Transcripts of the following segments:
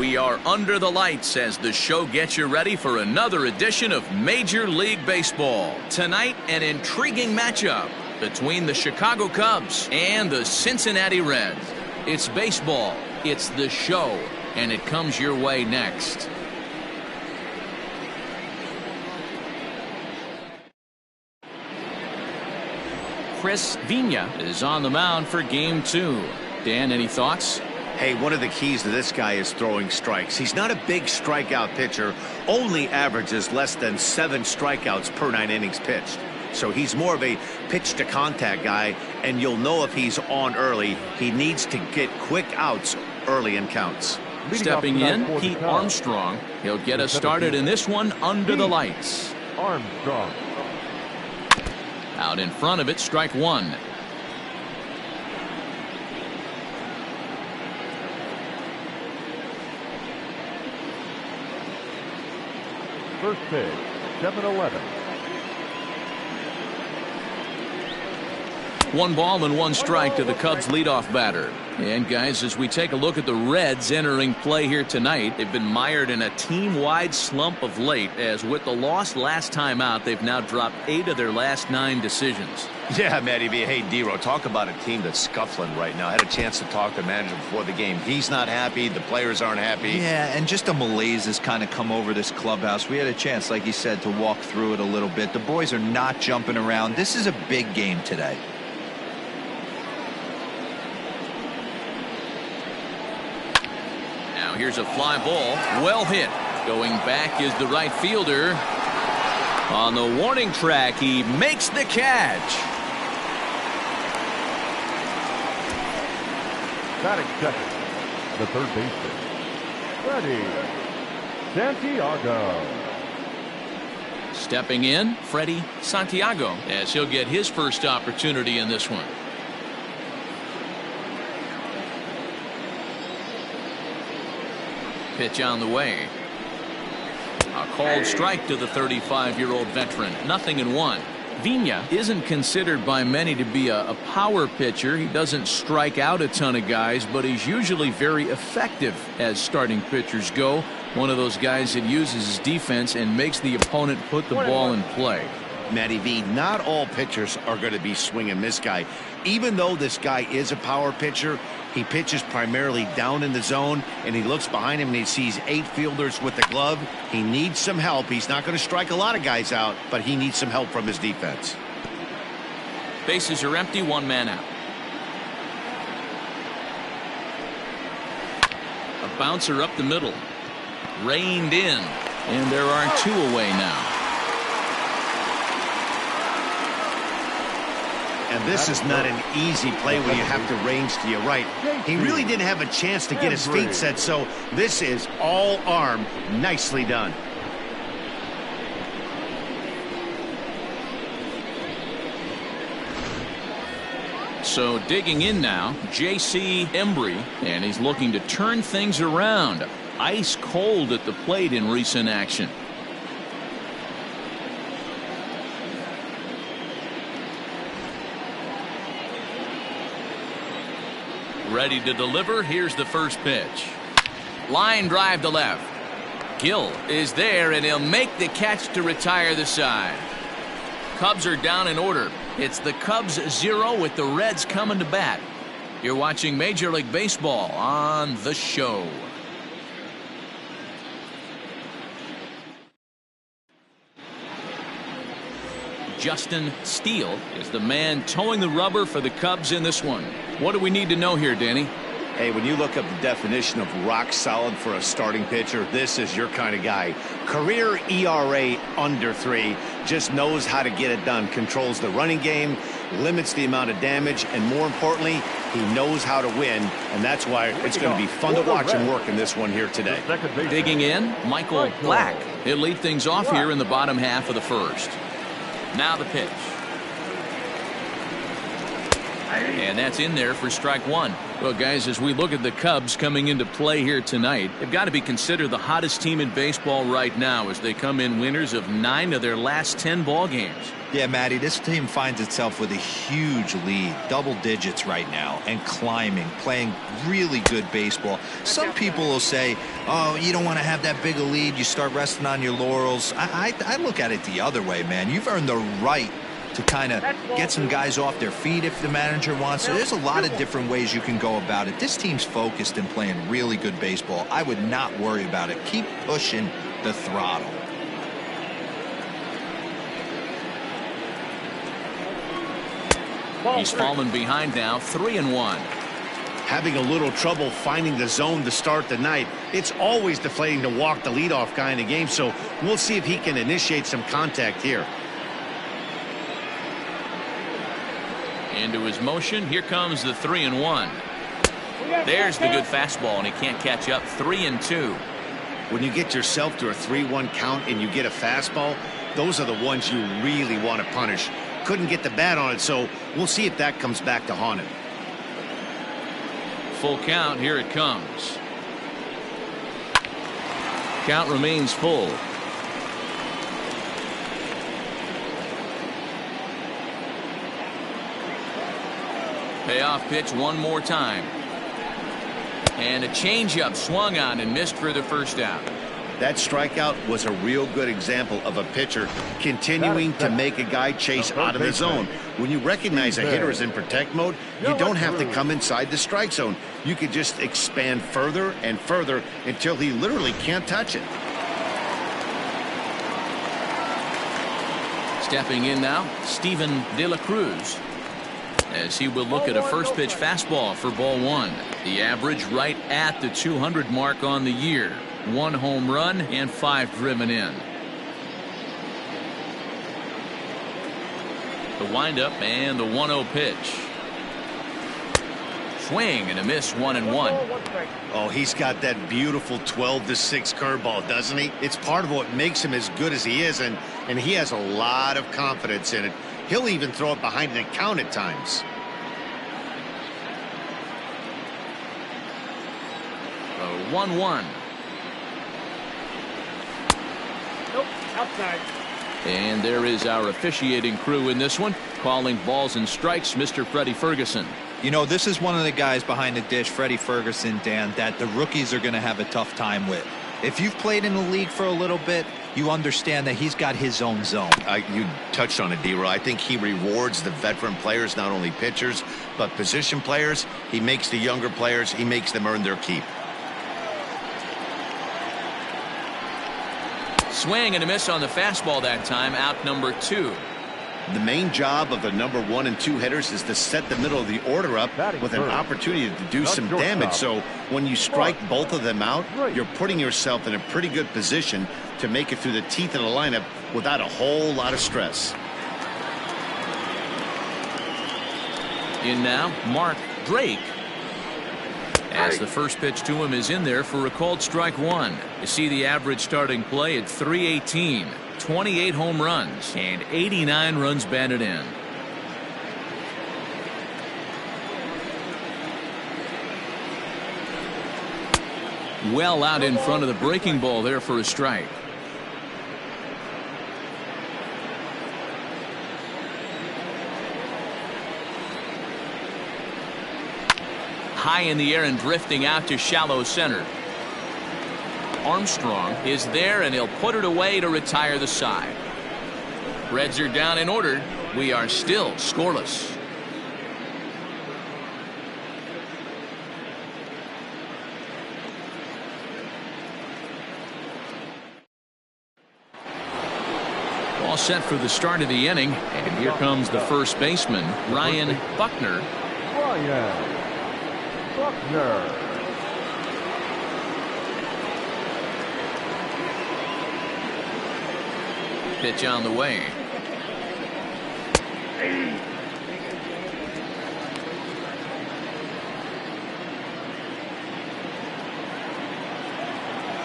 We are under the lights as the show gets you ready for another edition of Major League Baseball. Tonight, an intriguing matchup between the Chicago Cubs and the Cincinnati Reds. It's baseball, it's the show, and it comes your way next. Chris Vina is on the mound for Game 2. Dan, any thoughts? Hey, one of the keys to this guy is throwing strikes. He's not a big strikeout pitcher, only averages less than 7 strikeouts per 9 innings pitched. So he's more of a pitch-to-contact guy, and you'll know if he's on early. He needs to get quick outs early in counts. Stepping in, Pete Armstrong. He'll get us started in this one under the lights. Armstrong. Out in front of it, strike 1. First pitch, 7-11. 1 ball and 1 strike to the Cubs leadoff batter. And guys, as we take a look at the Reds entering play here tonight, they've been mired in a team-wide slump of late, as with the loss last time out, they've now dropped 8 of their last 9 decisions. Yeah, Matty B. Hey, D-Row, talk about a team that's scuffling right now. I had a chance to talk to the manager before the game. He's not happy. The players aren't happy. Yeah, and just a malaise has kind of come over this clubhouse. We had a chance, like you said, to walk through it a little bit. The boys are not jumping around. This is a big game today. Now here's a fly ball. Well hit. Going back is the right fielder. On the warning track, he makes the catch. Batting second, the third baseman, Freddie Santiago. Stepping in, Freddie Santiago, as he'll get his first opportunity in this one. Pitch on the way. A called strike to the 35-year-old veteran. 0-1. Vina isn't considered by many to be a power pitcher. He doesn't strike out a ton of guys, but he's usually very effective as starting pitchers go. One of those guys that uses his defense and makes the opponent put the ball in play. Matty V, not all pitchers are going to be swinging this guy. Even though this guy is a power pitcher, he pitches primarily down in the zone, and he looks behind him and he sees 8 fielders with the glove. He needs some help. He's not going to strike a lot of guys out, but he needs some help from his defense. Bases are empty, 1 man out. A bouncer up the middle. Reined in, and there are 2 away now. And this is not an easy play when you have to range to your right. He really didn't have a chance to get his feet set, so this is all arm. Nicely done. So digging in now, J.C. Embry, and he's looking to turn things around. Ice cold at the plate in recent action. Ready to deliver. Here's the first pitch. Line drive to left. Gill is there, and he'll make the catch to retire the side. Cubs are down in order. It's the Cubs 0 with the Reds coming to bat. You're watching Major League Baseball on the show. Justin Steele is the man towing the rubber for the Cubs in this one. What do we need to know here, Danny? Hey, when you look up the definition of rock solid for a starting pitcher, this is your kind of guy. Career ERA under 3, just knows how to get it done, controls the running game, limits the amount of damage, and more importantly, he knows how to win, and that's why it's going to be fun to watch him work in this one here today. Digging in, Michael Black. He'll lead things off here in the bottom half of the first. Now the pitch. And that's in there for strike one. Well, guys, as we look at the Cubs coming into play here tonight, they've got to be considered the hottest team in baseball right now as they come in winners of 9 of their last 10 ball games. Yeah, Matty, this team finds itself with a huge lead, double digits right now, and climbing, playing really good baseball. Some people will say, oh, you don't want to have that big a lead, you start resting on your laurels. I look at it the other way, man. You've earned the right to kind of get some guys off their feet if the manager wants to. There's a lot of different ways you can go about it. This team's focused and playing really good baseball. I would not worry about it. Keep pushing the throttle. He's fallen behind now, 3-1. Having a little trouble finding the zone to start the night. It's always deflating to walk the leadoff guy in the game, so we'll see if he can initiate some contact here. Into his motion, here comes the 3-1. There's the good fastball, and he can't catch up. 3-2. When you get yourself to a 3-1 count and you get a fastball, those are the ones you really want to punish. Couldn't get the bat on it, so we'll see if that comes back to haunt him. Full count, here it comes. Count remains full. Payoff pitch one more time. And a changeup swung on and missed for the first out. That strikeout was a real good example of a pitcher continuing to make a guy chase out of the zone. When you recognize a hitter is in protect mode, you don't have to come inside the strike zone. You can just expand further and further until he literally can't touch it. Stepping in now, Steven De La Cruz, as he will look at a first pitch fastball for ball one. The average right at the 200 mark on the year. 1 home run and 5 driven in. The windup and the 1-0 pitch. Swing and a miss, 1-1. Oh, he's got that beautiful 12-6 curveball, doesn't he? It's part of what makes him as good as he is, and he has a lot of confidence in it. He'll even throw it behind an count at times. 1-1. Nope, outside. And there is our officiating crew in this one, calling balls and strikes, Mr. Freddie Ferguson. You know, this is one of the guys behind the dish, Freddie Ferguson, Dan, that the rookies are going to have a tough time with. If you've played in the league for a little bit, you understand that he's got his own zone. You touched on it, D-Roy. I think he rewards the veteran players, not only pitchers, but position players. He makes the younger players, he makes them earn their keep. Swing and a miss on the fastball that time, out number 2. The main job of the number 1 and 2 hitters is to set the middle of the order up with an opportunity to do some damage. So when you strike both of them out, you're putting yourself in a pretty good position to make it through the teeth of the lineup without a whole lot of stress. In now, Mark Drake, as the first pitch to him is in there for a called strike one. You see the average starting play at .318, 28 home runs, and 89 runs batted in. Well out in front of the breaking ball there for a strike. High in the air and drifting out to shallow center. Armstrong is there, and he'll put it away to retire the side. Reds are down and ordered. We are still scoreless. All set for the start of the inning, and here comes the first baseman, Ryan Buckner. Buckner. Pitch on the way.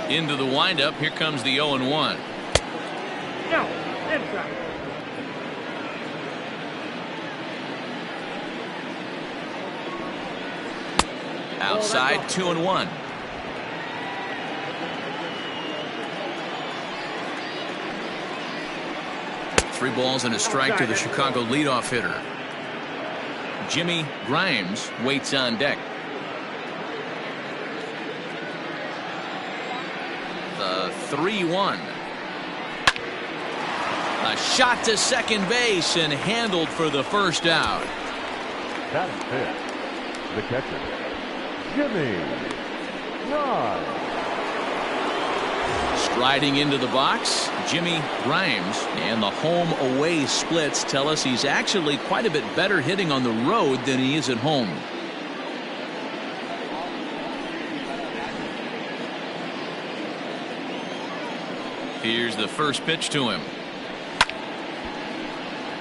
Into the windup. Here comes the 0-1. No, inside. Outside, 2-1. Three balls and a strike to the Chicago leadoff hitter. Jimmy Grimes waits on deck. The 3-1. A shot to second base and handled for the first out. Batting fifth, the catcher, Jimmy Grimes. Striding into the box, Jimmy Grimes, and the home-away splits tell us he's actually quite a bit better hitting on the road than he is at home. Here's the first pitch to him.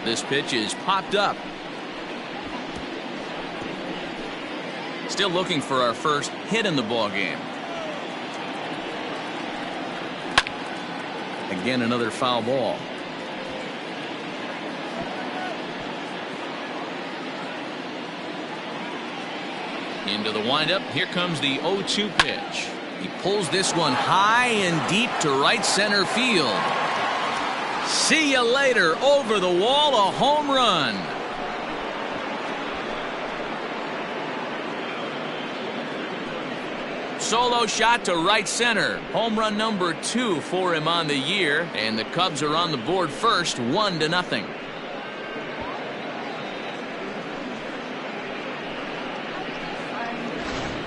This pitch is popped up. Still looking for our first hit in the ball game. Again, another foul ball. Into the windup. Here comes the 0-2 pitch. He pulls this one high and deep to right center field. See you later. Over the wall, a home run. Solo shot to right center. Home run number 2 for him on the year, and the Cubs are on the board first, 1-0.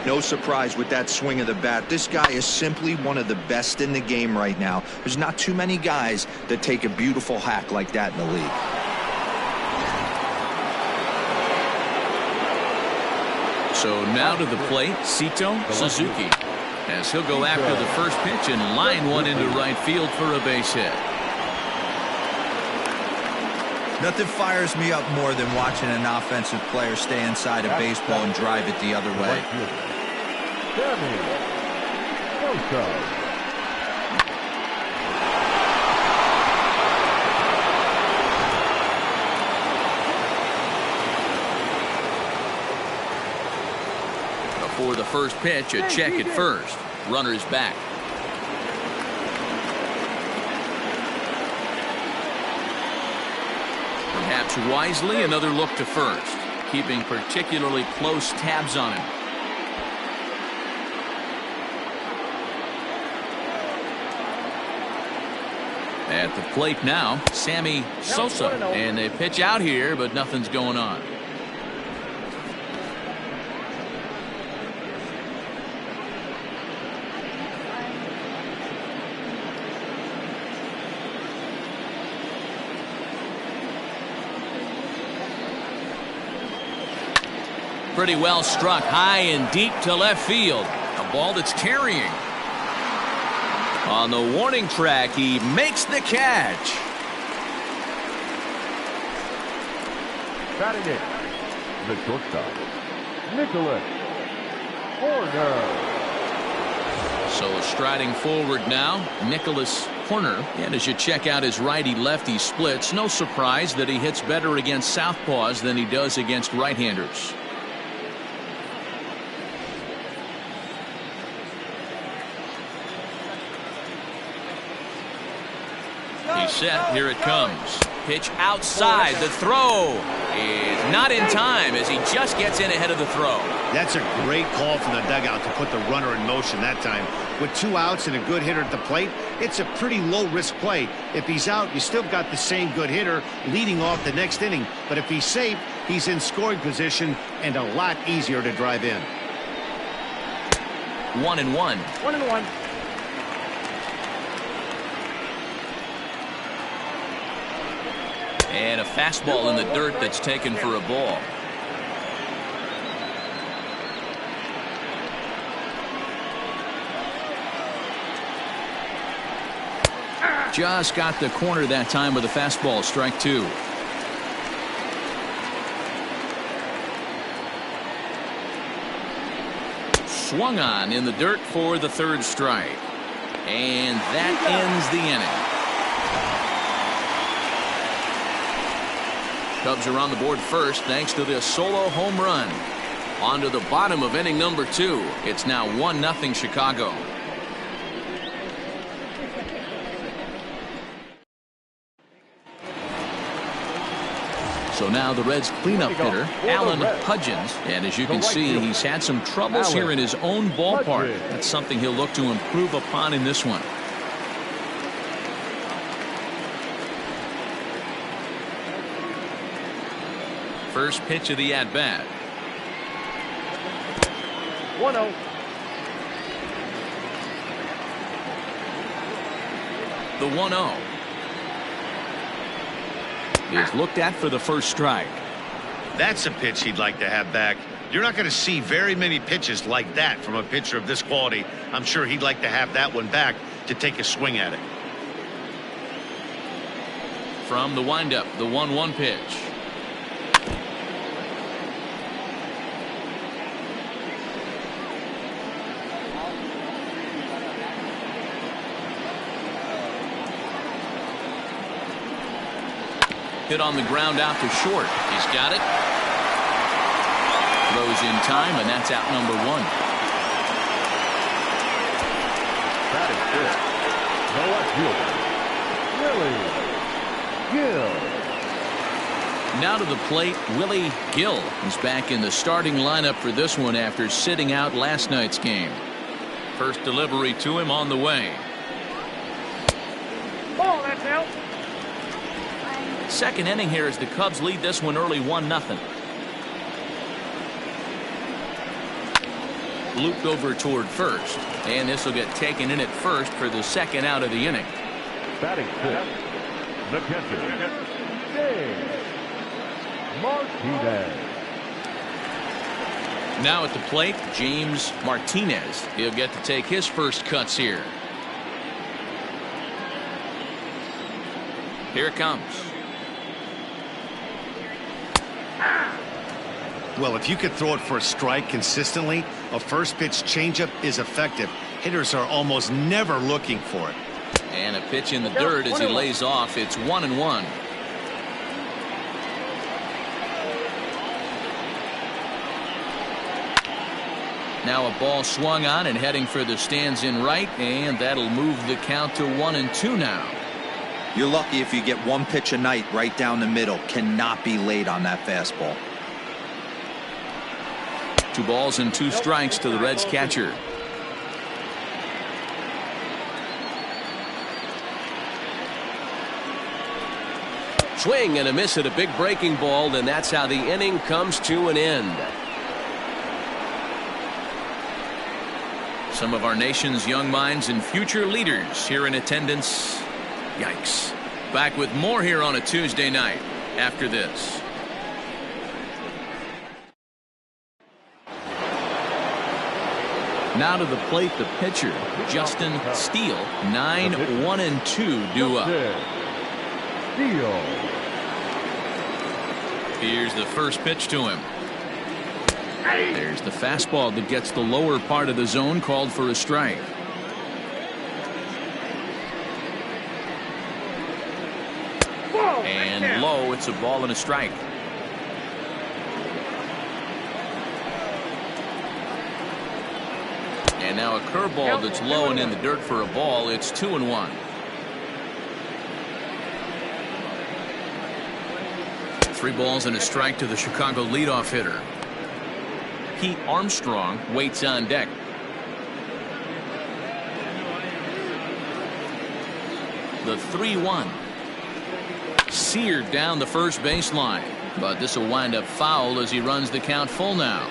No surprise with that swing of the bat. This guy is simply one of the best in the game right now. There's not too many guys that take a beautiful hack like that in the league. So now to the plate, Sito Suzuki, as he'll go after the first pitch and line one into right field for a base hit. Nothing fires me up more than watching an offensive player stay inside a baseball and drive it the other way. Before the first pitch, a check at first. Runner's back. Perhaps wisely, another look to first, keeping particularly close tabs on him. At the plate now, Sammy Sosa, and they pitch out here, but nothing's going on. Pretty well struck high and deep to left field. A ball that's carrying. On the warning track, he makes the catch. Batting it, the shortstop, Nicholas Horner. So striding forward now, Nicholas Horner. And as you check out his righty-lefty splits, no surprise that he hits better against southpaws than he does against right-handers. He's set. Here it comes. Pitch outside. The throw is not in time as he just gets in ahead of the throw. That's a great call from the dugout to put the runner in motion that time. With 2 outs and a good hitter at the plate, it's a pretty low-risk play. If he's out, you still got the same good hitter leading off the next inning. But if he's safe, he's in scoring position and a lot easier to drive in. 1-1. 1-1. And a fastball in the dirt that's taken for a ball. Just got the corner that time with a fastball. Strike 2. Swung on in the dirt for the 3rd strike. And that ends the inning. Cubs are on the board first thanks to this solo home run. On to the bottom of inning number 2. It's now 1-0 Chicago. So now the Reds cleanup hitter, Alan Hudgens. And as you can see, he's had some troubles here in his own ballpark. That's something he'll look to improve upon in this one. First pitch of the at-bat. 1-0. The 1-0 is looked at for the first strike. That's a pitch he'd like to have back. You're not going to see very many pitches like that from a pitcher of this quality. I'm sure he'd like to have that one back to take a swing at it. From the windup, the 1-1 pitch. Hit on the ground out to short. He's got it. Throws in time, and that's out number 1. That is good. No outfielder, Willie Gill. Now to the plate, Willie Gill is back in the starting lineup for this one after sitting out last night's game. First delivery to him on the way. Ball, that's out. Second inning here as the Cubs lead this one early 1-0. Looped over toward first, and this will get taken in at first for the second out of the inning. Batting fifth, the catcher, James Martinez. Now at the plate, James Martinez. He'll get to take his first cuts here. Here it comes. Well, if you could throw it for a strike consistently, a first pitch changeup is effective. Hitters are almost never looking for it. And a pitch in the dirt as he lays off. It's 1-1. Now a ball swung on and heading for the stands in right, and that'll move the count to 1-2 now. You're lucky if you get one pitch a night right down the middle. Cannot be late on that fastball. 2 balls and 2 strikes to the Reds catcher. Swing and a miss at a big breaking ball, and that's how the inning comes to an end. Some of our nation's young minds and future leaders here in attendance. Yikes. Back with more here on a Tuesday night after this. Now to the plate, the pitcher, Justin Steele. 9-1-2 due up. Steele. Here's the first pitch to him. There's the fastball that gets the lower part of the zone, called for a strike. And low, it's a ball and a strike. And now a curveball that's low and in the dirt for a ball. It's 2-1. Three balls and a strike to the Chicago leadoff hitter. Pete Armstrong waits on deck. The 3-1. Seared down the first baseline, but this will wind up foul as he runs the count full now.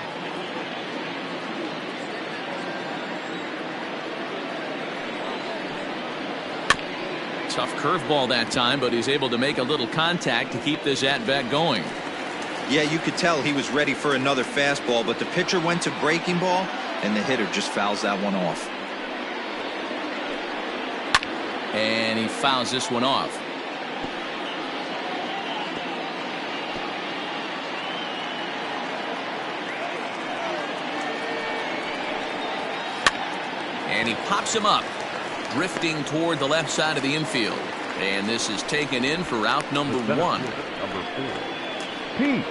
Tough curveball that time, but he's able to make a little contact to keep this at-bat going. Yeah, you could tell he was ready for another fastball, but the pitcher went to breaking ball, and the hitter just fouls that one off. And he fouls this one off. And he pops him up, drifting toward the left side of the infield. And this is taken in for out number 1. Number 4, Pete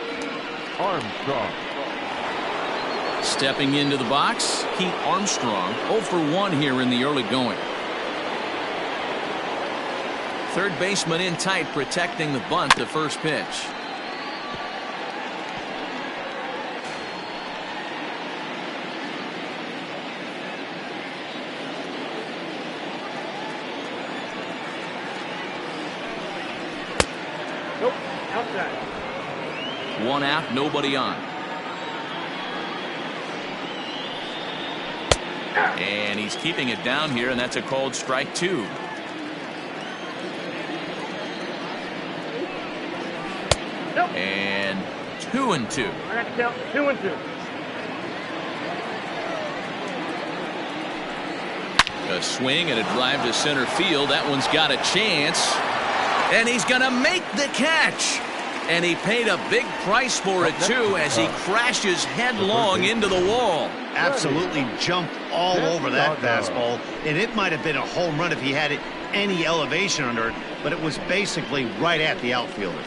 Armstrong. Stepping into the box, Pete Armstrong, 0 for 1 here in the early going. Third baseman in tight, protecting the bunt, the first pitch. Nope, outside. 1 out, nobody on. And he's keeping it down here, and that's a called strike 2. Nope. And 2-2. I got to count 2-2. A swing and a drive to center field. That one's got a chance. And he's going to make the catch. And he paid a big price for it, too, as he crashes headlong into the wall. Absolutely jumped all over that fastball. And it might have been a home run if he had it any elevation under it, but it was basically right at the outfielder.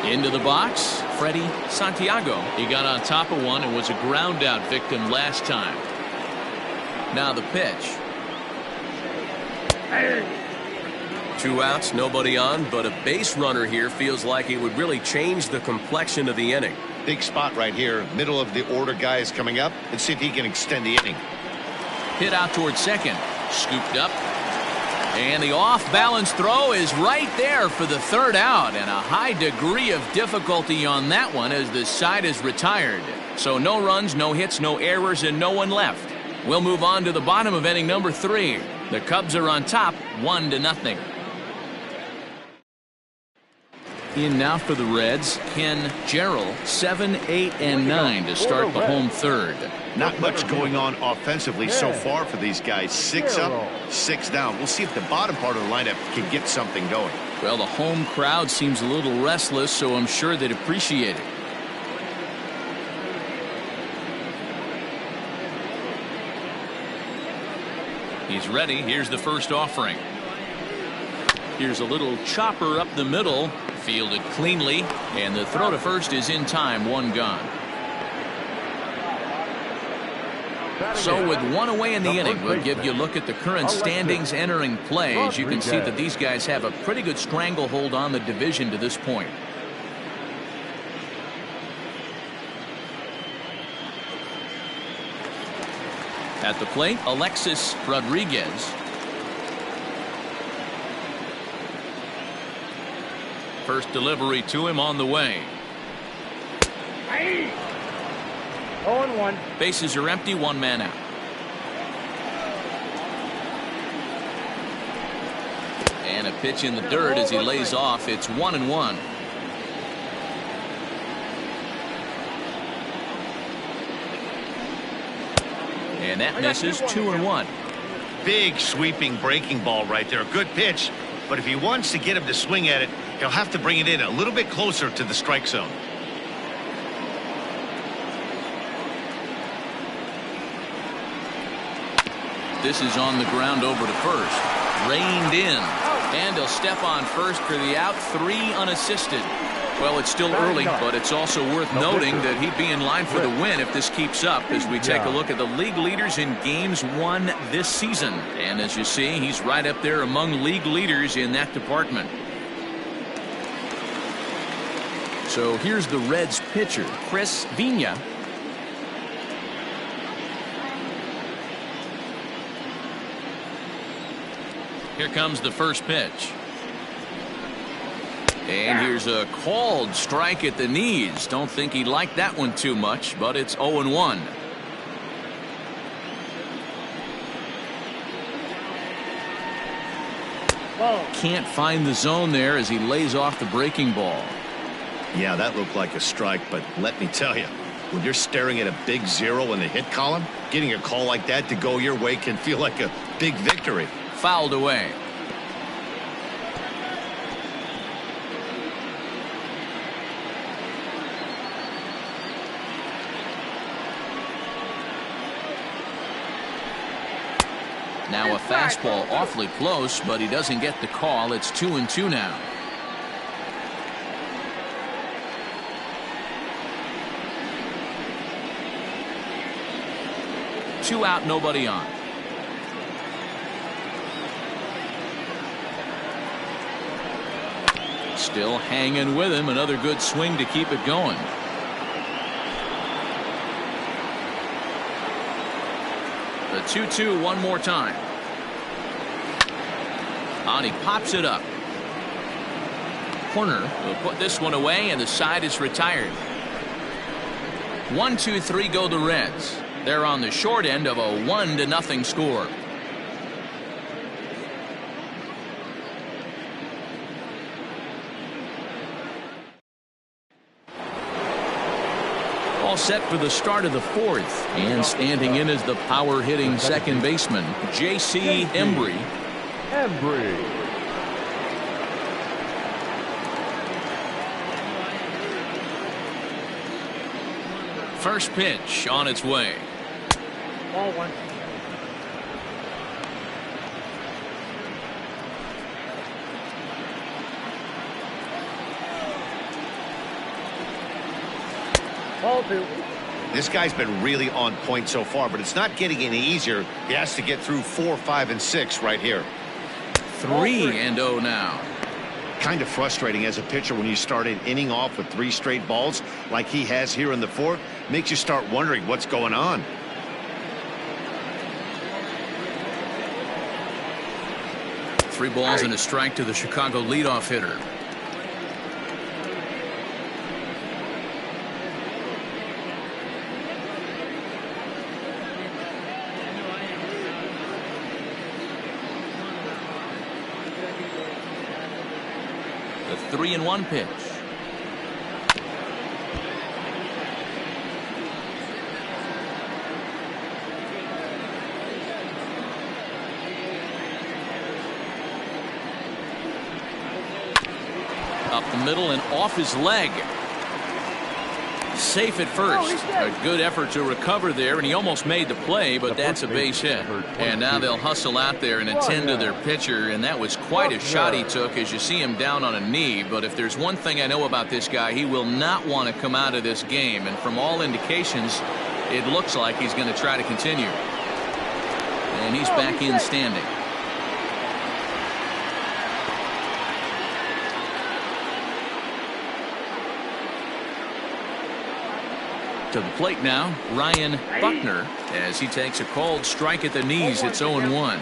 Into the box, Freddie Santiago. He got on top of one and was a ground out victim last time. Now the pitch. 2 outs, nobody on, but a base runner here feels like it would really change the complexion of the inning. Big spot right here. Middle of the order guy is coming up. Let's see if he can extend the inning. Hit out towards second. Scooped up. And the off-balance throw is right there for the third out, and a high degree of difficulty on that one as the side is retired. So no runs, no hits, no errors, and no one left. We'll move on to the bottom of inning number 3. The Cubs are on top, 1-0. In now for the Reds, Ken Gerald, 7, 8, and 9 to start the home third. Not much going on offensively so far for these guys. 6 up, 6 down. We'll see if the bottom part of the lineup can get something going. Well, the home crowd seems a little restless, so I'm sure they'd appreciate it. He's ready. Here's the first offering. Here's a little chopper up the middle. Fielded cleanly, and the throw to first is in time. 1 gone. So with 1 away in the inning, we'll give you a look at the current standings entering play. As you can see that these guys have a pretty good stranglehold on the division to this point. At the plate, Alexis Rodriguez. First delivery to him on the way. 0-1. Bases are empty, 1 man out. And a pitch in the dirt as he lays off. It's 1-1. And that misses. 2-1. Big sweeping breaking ball right there. Good pitch. But if he wants to get him to swing at it, he'll have to bring it in a little bit closer to the strike zone. This is on the ground over to first. Reined in. And he'll step on first for the out. 3 unassisted. Well, it's still early, but it's also worth noting that he'd be in line for the win if this keeps up as we take a look at the league leaders in games won this season. And as you see, he's right up there among league leaders in that department. So here's the Reds pitcher, Chris Vina. Here comes the first pitch. And here's a called strike at the knees. Don't think he liked that one too much, but it's 0-1. Can't find the zone there as he lays off the breaking ball. Yeah, that looked like a strike, but let me tell you, when you're staring at a big 0 in the hit column, getting a call like that to go your way can feel like a big victory. Fouled away. Now a fastball awfully close, but he doesn't get the call. It's 2-2 now. 2 out, nobody on. Still hanging with him. Another good swing to keep it going. The 2-2 one more time. And he pops it up. Corner will put this one away, and the side is retired. 1-2-3 go the Reds. They're on the short end of a 1-0 score. All set for the start of the 4th, and standing in is the power hitting second baseman, J.C. Embry. First pitch on its way. Ball 1. Ball 2. This guy's been really on point so far, but it's not getting any easier. He has to get through 4, 5, and 6 right here. 3-0 now. Kind of frustrating as a pitcher when you start an inning off with 3 straight balls like he has here in the 4th. Makes you start wondering what's going on. Three balls and a strike to the Chicago leadoff hitter. The 3-1 pitch. Up the middle and off his leg. Safe at first. A good effort to recover there, and he almost made the play, but that's a base hit. And now they'll hustle out there and attend to their pitcher, and that was quite a shot he took as you see him down on a knee. But if there's one thing I know about this guy, he will not want to come out of this game, and from all indications, it looks like he's going to try to continue. And he's back in standing. To the plate now, Ryan Buckner, as he takes a called strike at the knees. It's 0-1.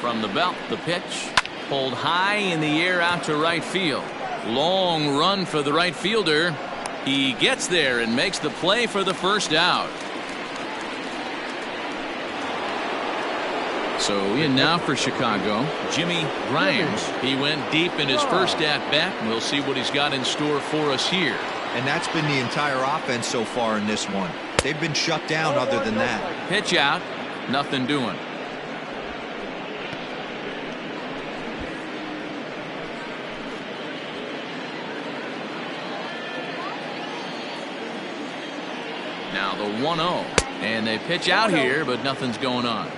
From the belt, the pitch pulled high in the air out to right field. Long run for the right fielder. He gets there and makes the play for the first out. So in now for Chicago, Jimmy Grimes. He went deep in his first at-bat. We'll see what he's got in store for us here. And that's been the entire offense so far in this one. They've been shut down other than that. Pitch out, nothing doing. Now the 1-0. And they pitch out here, but nothing's going on.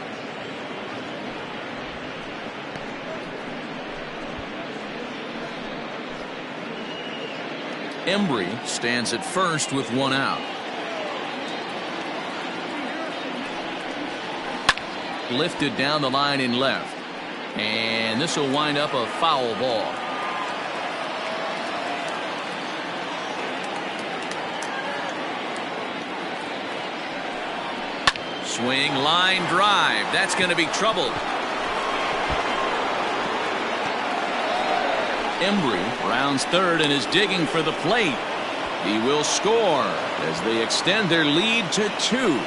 Embry stands at first with 1 out. Lifted down the line in left. And this will wind up a foul ball. Swing, line drive. That's going to be trouble. Embry rounds third and is digging for the plate. He will score as they extend their lead to 2.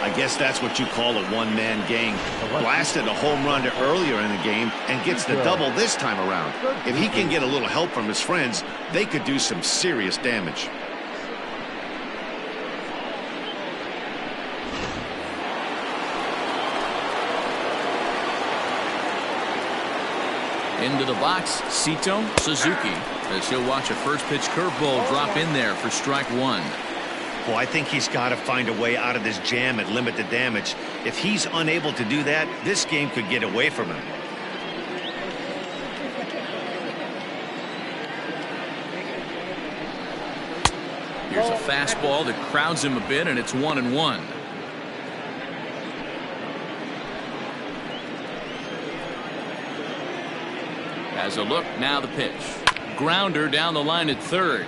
I guess that's what you call a one-man game. Blasted a home run earlier in the game and gets the double this time around. If he can get a little help from his friends, they could do some serious damage. Into the box, Sito Suzuki, as he'll watch a first pitch curveball drop in there for strike 1. Well, I think he's got to find a way out of this jam and limit the damage. If he's unable to do that, this game could get away from him. Here's a fastball that crowds him a bit, and it's 1-1. As a look, now the pitch. Grounder down the line at third,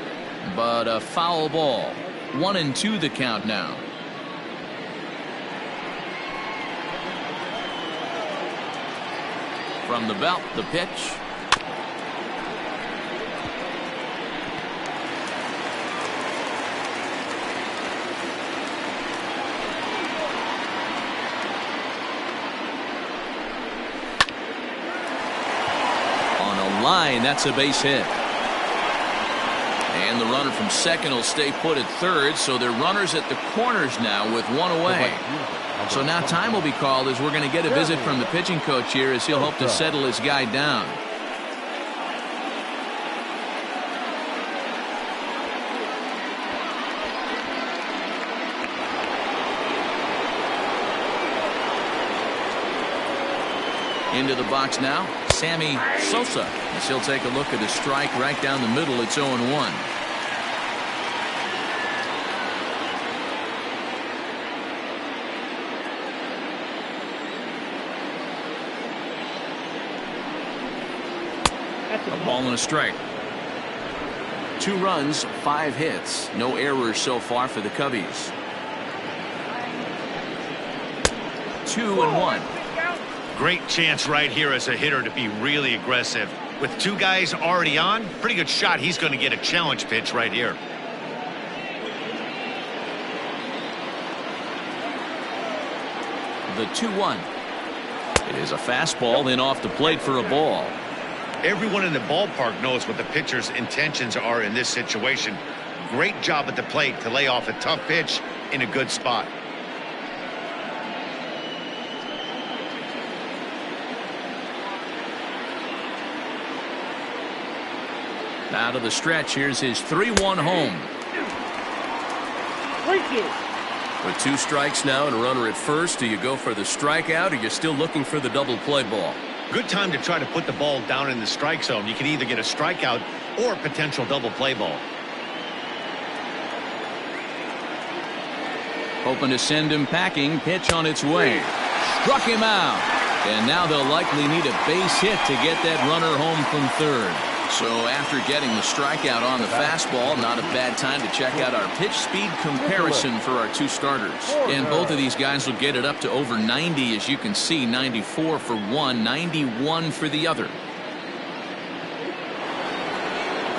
but a foul ball. 1-2 the count now. From the belt, the pitch. On a line, that's a base hit. And the runner from second will stay put at third, so they're runners at the corners now with one away. So now time will be called as we're going to get a visit from the pitching coach here as he'll hope to settle his guy down. Into the box now, Sammy Sosa, as he'll take a look at a strike right down the middle. It's 0-1. A ball and a strike. 2 runs, 5 hits. No errors so far for the Cubbies. 2-1. Great chance right here as a hitter to be really aggressive. With 2 guys already on, pretty good shot he's going to get a challenge pitch right here. The 2-1. It is a fastball, then off the plate for a ball. Everyone in the ballpark knows what the pitcher's intentions are in this situation. Great job at the plate to lay off a tough pitch in a good spot. Out of the stretch, here's his 3-1 home. With 2 strikes now and a runner at first, do you go for the strikeout or you're still looking for the double play ball? Good time to try to put the ball down in the strike zone. You can either get a strikeout or a potential double play ball. Hoping to send him packing. Pitch on its way. Struck him out. And now they'll likely need a base hit to get that runner home from third. So after getting the strikeout on the fastball, not a bad time to check out our pitch speed comparison for our 2 starters. And both of these guys will get it up to over 90, as you can see. 94 for one, 91 for the other.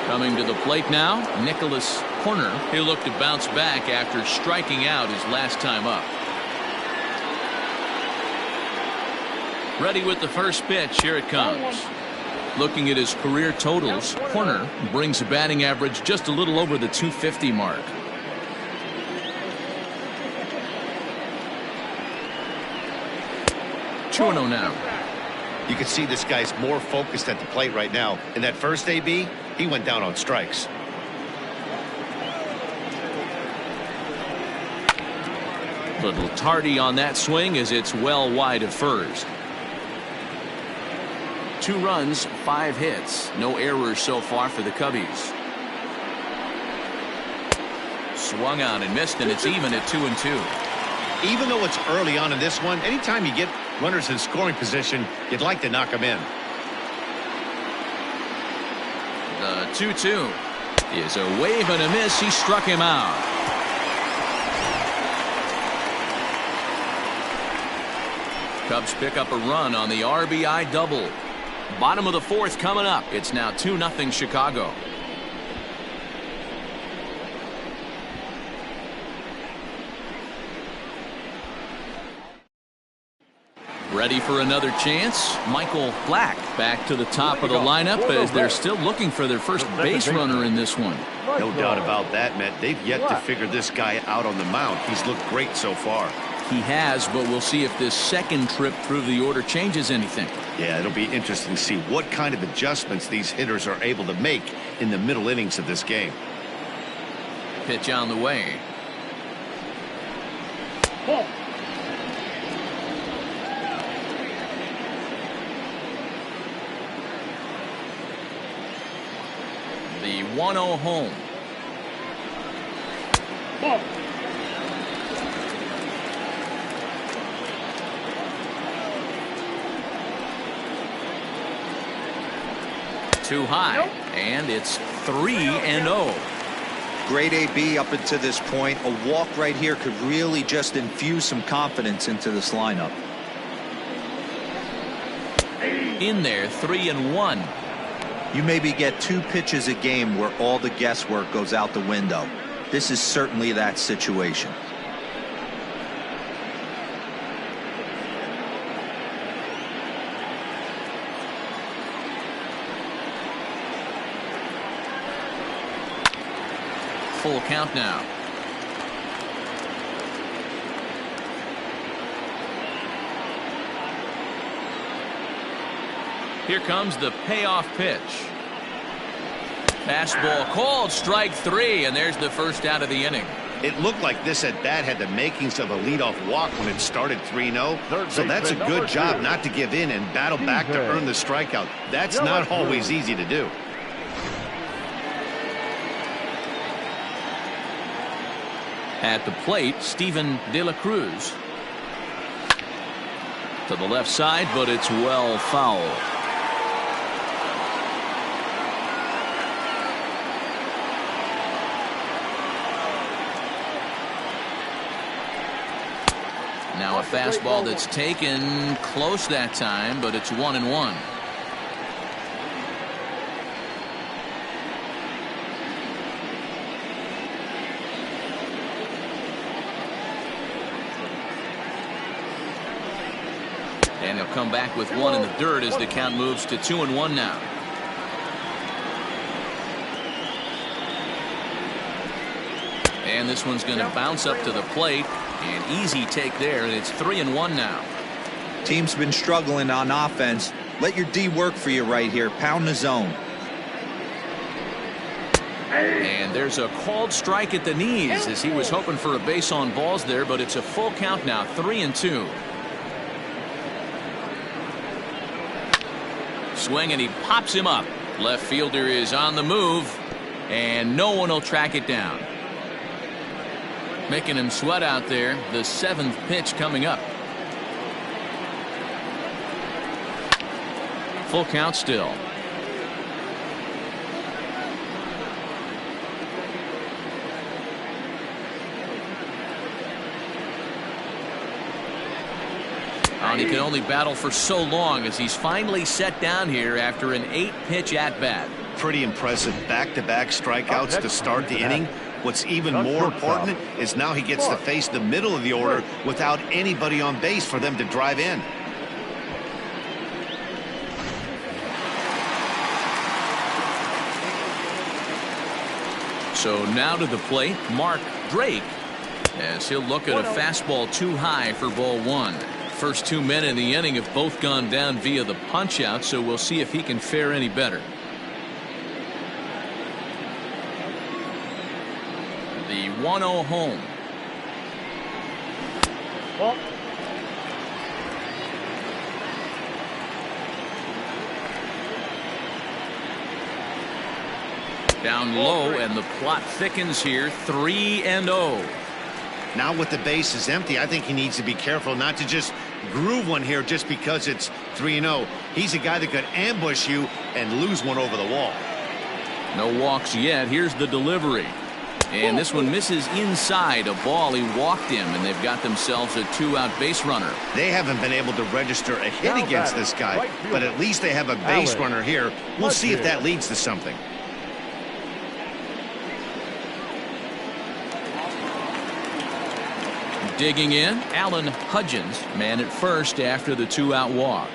Coming to the plate now, Nicholas Horner. He'll look to bounce back after striking out his last time up. Ready with the first pitch. Here it comes. Looking at his career totals, Horner brings a batting average just a little over the 250 mark. Two and 0 now. You can see this guy's more focused at the plate right now. In that first AB, he went down on strikes. Little tardy on that swing as it's well wide of first. 2 runs, 5 hits. No errors so far for the Cubbies. Swung on and missed, and it's even at 2-2. Even though it's early on in this one, anytime you get runners in scoring position, you'd like to knock them in. The 2-2 is a wave and a miss. He struck him out. Cubs pick up a run on the RBI double. Bottom of the 4th coming up. It's now 2-0 Chicago. Ready for another chance. Michael Black back to the top of the lineup as they're still looking for their first base runner in this one. No doubt about that, Matt. They've yet to figure this guy out on the mound. He's looked great so far. He has, but we'll see if this second trip through the order changes anything. Yeah, it'll be interesting to see what kind of adjustments these hitters are able to make in the middle innings of this game. Pitch on the way. The 1-0 home. Ball. Too high, and it's 3-0. Great AB up until this point. A walk right here could really just infuse some confidence into this lineup. In there, 3-1. You maybe get 2 pitches a game where all the guesswork goes out the window. This is certainly that situation. Full count now. Here comes the payoff pitch. Fastball called, strike 3, and there's the first out of the inning. It looked like this at bat had the makings of a leadoff walk when it started 3-0. So that's a good job not to give in and battle back to earn the strikeout. That's not always easy to do. At the plate, Steven De La Cruz. To the left side, but it's well foul. Now a fastball that's taken close that time, but it's 1-1. And he'll come back with one in the dirt as the count moves to 2-1 now. And this one's going to bounce up to the plate. An easy take there, and it's 3-1 now. Team's been struggling on offense. Let your D work for you right here. Pound the zone. And there's a called strike at the knees as he was hoping for a base on balls there, but it's a full count now, 3-2. Swing, and he pops him up. Left fielder is on the move, and no one will track it down. Making him sweat out there. The 7th pitch coming up. Full count still. And he can only battle for so long as he's finally set down here after an 8-pitch at-bat. Pretty impressive back-to-back strikeouts to start the inning. What's even more important is now he gets to face the middle of the order without anybody on base for them to drive in. So now to the plate, Mark Drake, as he'll look at a fastball too high for ball 1. First 2 men in the inning have both gone down via the punch-out, so we'll see if he can fare any better. The 1-0 home. Ball. Down low, and the plot thickens here, 3-0. Now with the bases empty, I think he needs to be careful not to just groove one here just because it's 3-0. He's a guy that could ambush you and lose one over the wall. No walks yet. Here's the delivery. And this one misses inside a ball. He walked him, and they've got themselves a 2-out base runner. They haven't been able to register a hit against this guy, but at least they have a base runner here. We'll see if that leads to something. Digging in, Alan Hudgens, man at first after the 2-out walk.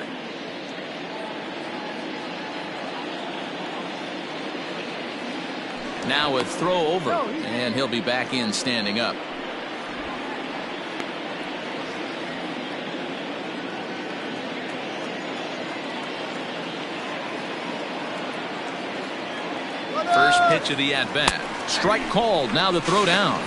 Now a throw over, and he'll be back in standing up. First pitch of the at-bat. Strike called, now the throw down.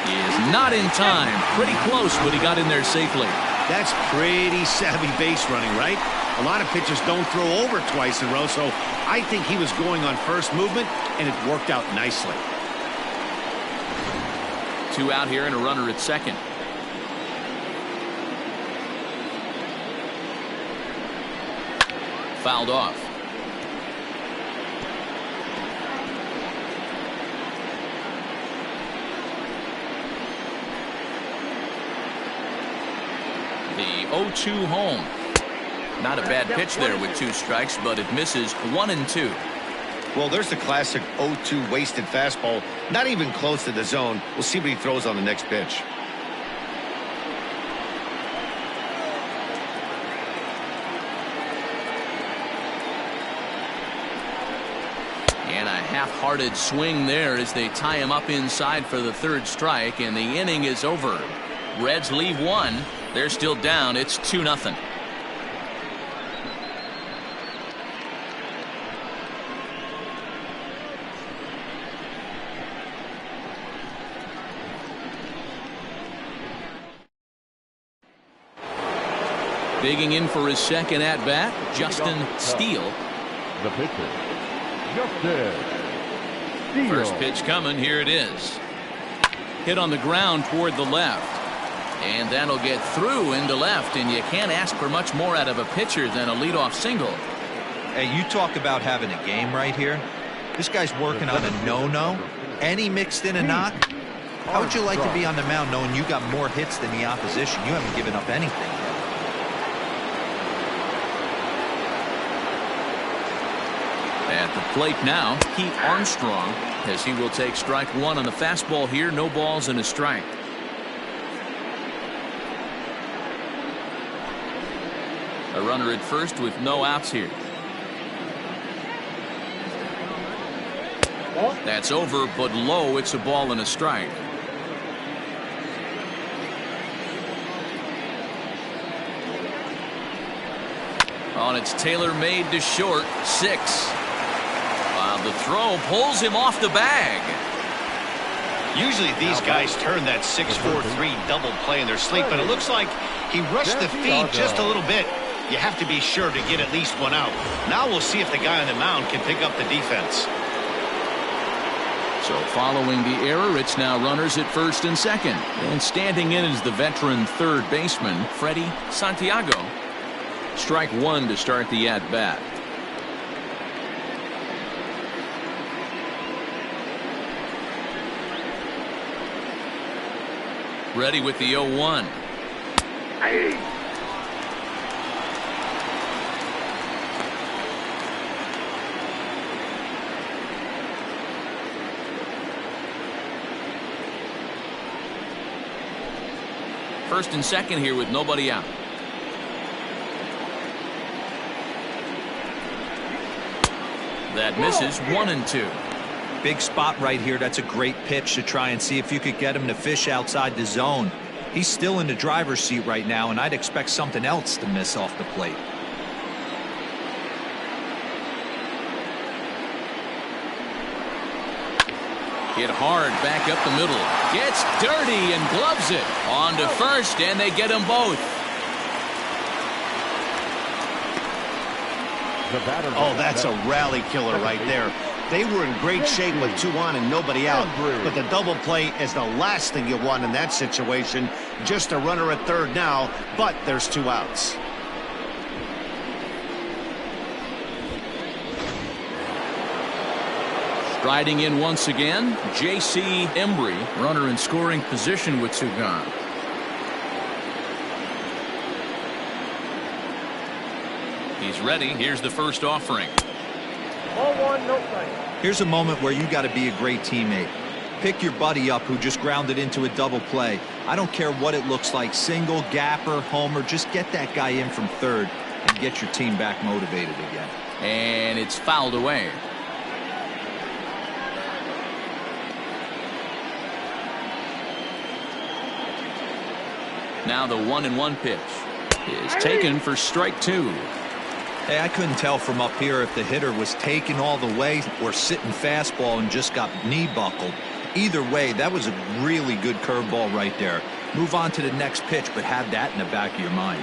He is not in time. Pretty close, but he got in there safely. That's pretty savvy base running, right? A lot of pitchers don't throw over twice in a row, so I think he was going on first movement, and it worked out nicely. 2 out here and a runner at second. Fouled off. The 0-2 home. Not a bad pitch there with 2 strikes, but it misses 1-2. Well, there's the classic 0-2 wasted fastball. Not even close to the zone. We'll see what he throws on the next pitch. And a half-hearted swing there as they tie him up inside for the 3rd strike, and the inning is over. Reds leave 1. They're still down. It's 2-0. Digging in for his second at-bat, Justin Steele. The pitcher, Justin Steele. First pitch coming. Here it is. Hit on the ground toward the left. And that'll get through into left, and you can't ask for much more out of a pitcher than a leadoff single. Hey, you talk about having a game right here. This guy's working on a no-no, and he mixed in a knock. How would you like to be on the mound knowing you got more hits than the opposition? You haven't given up anything yet. At the plate now, Pete Armstrong, as he will take strike 1 on the fastball here. No balls and a strike. A runner at first with no outs here. That's over, but low. It's a ball and a strike. On its tailor-made to short, 6. While the throw pulls him off the bag. Usually these guys turn that 6-4-3 double play in their sleep, but it looks like he rushed the feed just a little bit. You have to be sure to get at least 1 out. Now we'll see if the guy on the mound can pick up the defense. So following the error, it's now runners at first and second. And standing in is the veteran 3rd baseman, Freddie Santiago. Strike 1 to start the at-bat. Ready with the 0-1. Hey. First and second here with nobody out. That misses 1-2. Big spot right here. That's a great pitch to try and see if you could get him to fish outside the zone. He's still in the driver's seat right now, and I'd expect something else to miss off the plate. Hit hard back up the middle. Gets dirty and gloves it. On to first, and they get them both. Oh, that's a rally killer right there. They were in great shape with 2 on and nobody out. But the double play is the last thing you want in that situation. Just a runner at 3rd now, but there's 2 outs. Striding in once again, J.C. Embry, runner in scoring position with 2 gone. He's ready. Here's the first offering. Ball 1, no strike. Here's a moment where you got to be a great teammate. Pick your buddy up who just grounded into a double play. I don't care what it looks like, single, gapper, homer, just get that guy in from 3rd and get your team back motivated again. And it's fouled away. Now the 1-1 pitch is taken for strike 2. Hey, I couldn't tell from up here if the hitter was taking all the way or sitting fastball and just got knee buckled. Either way, that was a really good curveball right there. Move on to the next pitch, but have that in the back of your mind.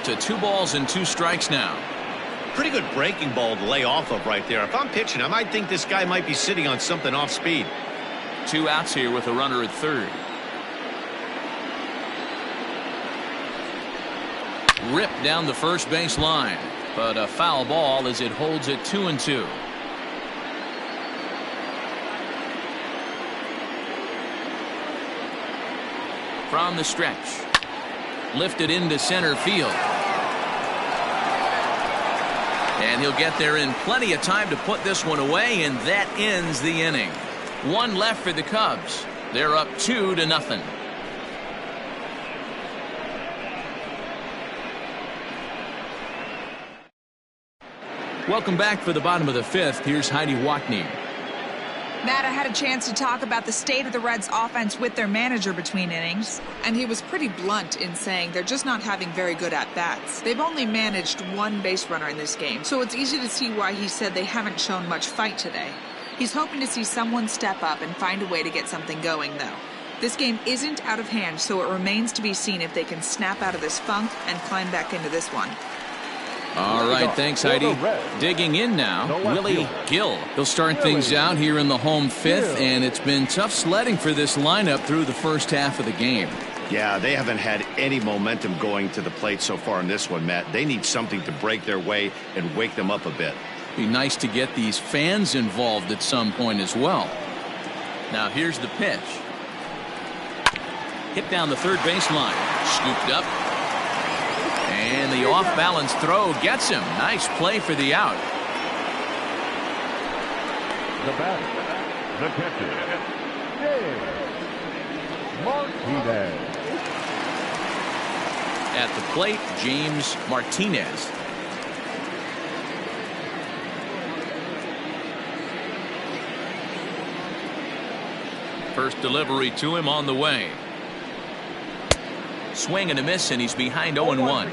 To 2 balls and 2 strikes now. Pretty good breaking ball to lay off of right there. If I'm pitching, I might think this guy might be sitting on something off speed. 2 outs here with a runner at third. Ripped down the first base line, but a foul ball as it holds it 2-2. From the stretch, lifted into center field, and he'll get there in plenty of time to put this one away, and that ends the inning. 1 left for the Cubs. They're up 2-0. Welcome back for the bottom of the 5th. Here's Heidi Watney. Matt, I had a chance to talk about the state of the Reds offense with their manager between innings, and he was pretty blunt in saying they're just not having very good at-bats. They've only managed 1 base runner in this game, so it's easy to see why he said they haven't shown much fight today. He's hoping to see someone step up and find a way to get something going, though. This game isn't out of hand, so it remains to be seen if they can snap out of this funk and climb back into this one. All right, thanks, Heidi. Digging in now, Willie Gill. He'll start things out here in the home 5th, and it's been tough sledding for this lineup through the first half of the game. Yeah, they haven't had any momentum going to the plate so far in this one, Matt. They need something to break their way and wake them up a bit. Be nice to get these fans involved at some point as well. Now here's the pitch. Hit down the third baseline. Scooped up. And the off-balance throw gets him. Nice play for the out. The batter, the catcher, Martinez. At the plate, James Martinez. First delivery to him on the way. Swing and a miss, and he's behind 0-1.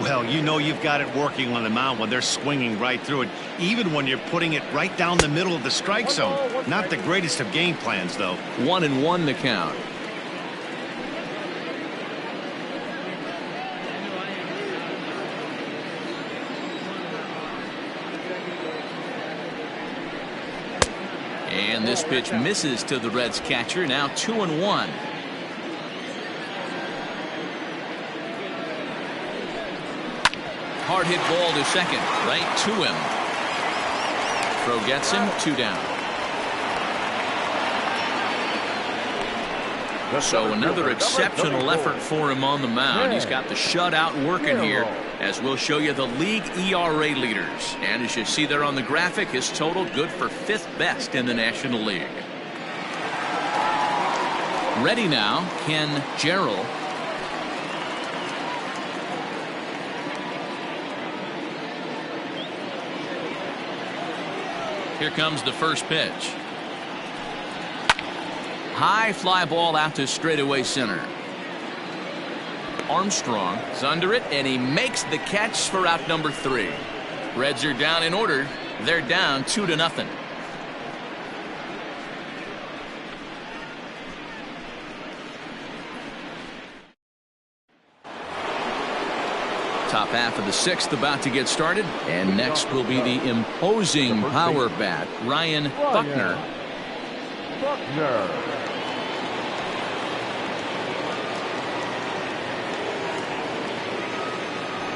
Well, you know you've got it working on the mound when they're swinging right through it, even when you're putting it right down the middle of the strike zone. Not the greatest of game plans, though. 1-1 the count. And this pitch misses to the Reds catcher. Now 2-1. Hard hit ball to second, right to him. Throw gets him, 2 down. So another exceptional effort for him on the mound. He's got the shutout working here, as we'll show you the league ERA leaders. And as you see there on the graphic, his total good for 5th best in the National League. Ready now, Ken Gerald. Here comes the first pitch. High fly ball out to straightaway center. Armstrong is under it, and he makes the catch for out number 3. Reds are down in order. They're down 2-0. Top half of the 6th about to get started, and next will be the imposing power bat, Ryan Buckner.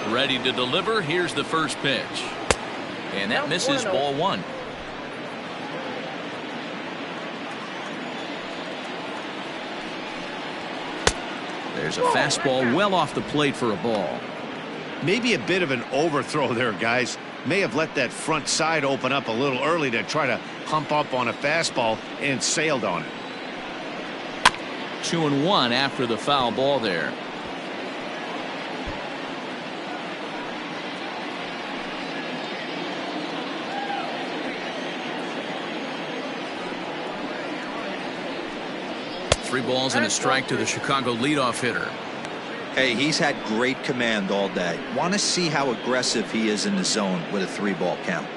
Ready to deliver. Here's the first pitch, and that misses, ball 1. There's a fastball well off the plate for a ball. Maybe a bit of an overthrow there, guys. May have let that front side open up a little early to try to hump up on a fastball and sailed on it. 2-1 after the foul ball there. Three balls and a strike to the Chicago leadoff hitter. Hey, he's had great command all day. Want to see how aggressive he is in the zone with a 3-ball count.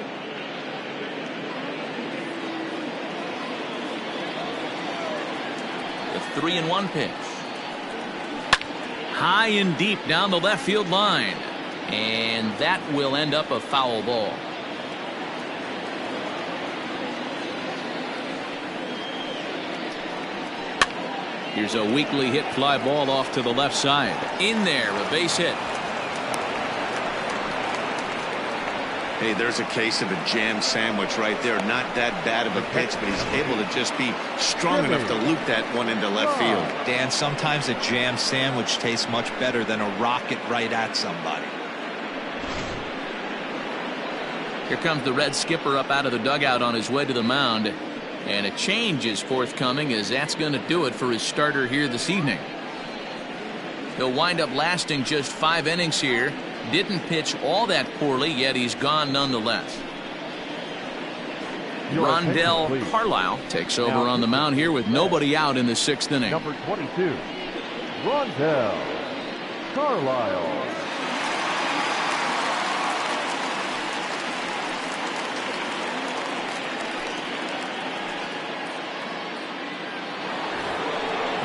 The 3-1 pitch. High and deep down the left field line. And that will end up a foul ball. Here's a weakly hit fly ball off to the left side. In there, a base hit. Hey, there's a case of a jam sandwich right there. Not that bad of a pitch, but he's able to just be strong enough to loop that one into left field. Dan, sometimes a jam sandwich tastes much better than a rocket right at somebody. Here comes the Red skipper up out of the dugout on his way to the mound. And a change is forthcoming, as that's going to do it for his starter here this evening. He'll wind up lasting just 5 innings here. Didn't pitch all that poorly, yet he's gone nonetheless. Rondell Carlisle takes over on the mound here with nobody out in the 6th inning. Number 22, Rondell Carlisle.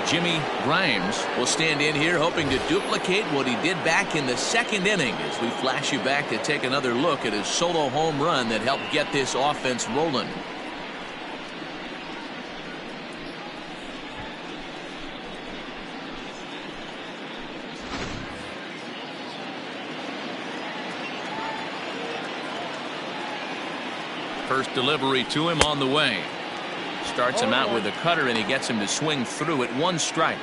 Jimmy Grimes will stand in here hoping to duplicate what he did back in the 2nd inning, as we flash you back to take another look at his solo home run that helped get this offense rolling. First delivery to him on the way. Starts him out with a cutter, and he gets him to swing through at 1 strike.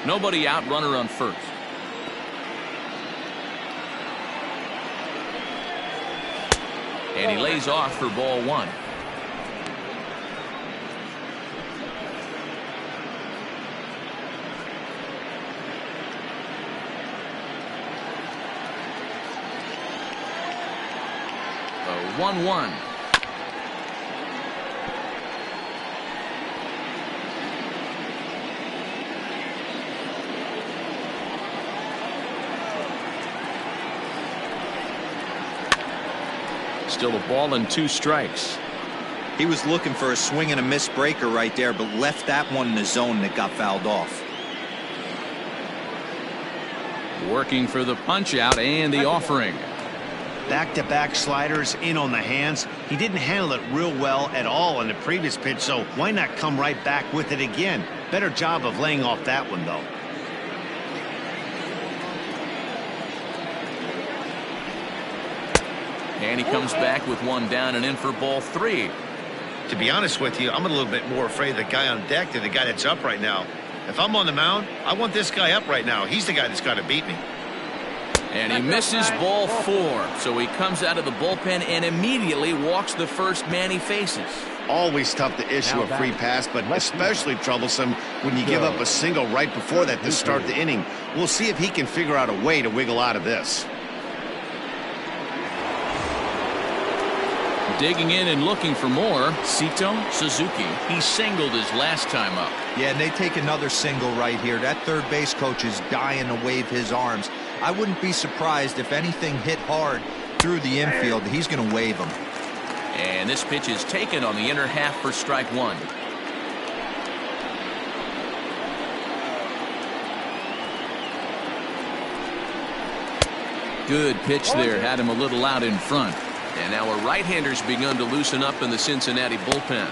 Nobody out, runner on first. And he lays off for ball 1. A 1-1. Still a ball and 2 strikes. He was looking for a swing and a miss breaker right there, but left that one in the zone that got fouled off. Working for the punch out and the offering. Back-to-back sliders in on the hands. He didn't handle it real well at all in the previous pitch, so why not come right back with it again? Better job of laying off that one, though. And he comes back with 1 down and in for ball 3. To be honest with you, I'm a little bit more afraid of the guy on deck than the guy that's up right now. If I'm on the mound, I want this guy up right now. He's the guy that's got to beat me. And he misses ball 4. So he comes out of the bullpen and immediately walks the first man he faces. Always tough to issue a free pass, but especially troublesome when you give up a single right before that to start the inning. We'll see if he can figure out a way to wiggle out of this. Digging in and looking for more, Sito Suzuki. He singled his last time up. Yeah, and they take another single right here. That third base coach is dying to wave his arms. I wouldn't be surprised if anything hit hard through the infield. He's going to wave them. And this pitch is taken on the inner half for strike 1. Good pitch there. Had him a little out in front. And now a right-hander's begun to loosen up in the Cincinnati bullpen.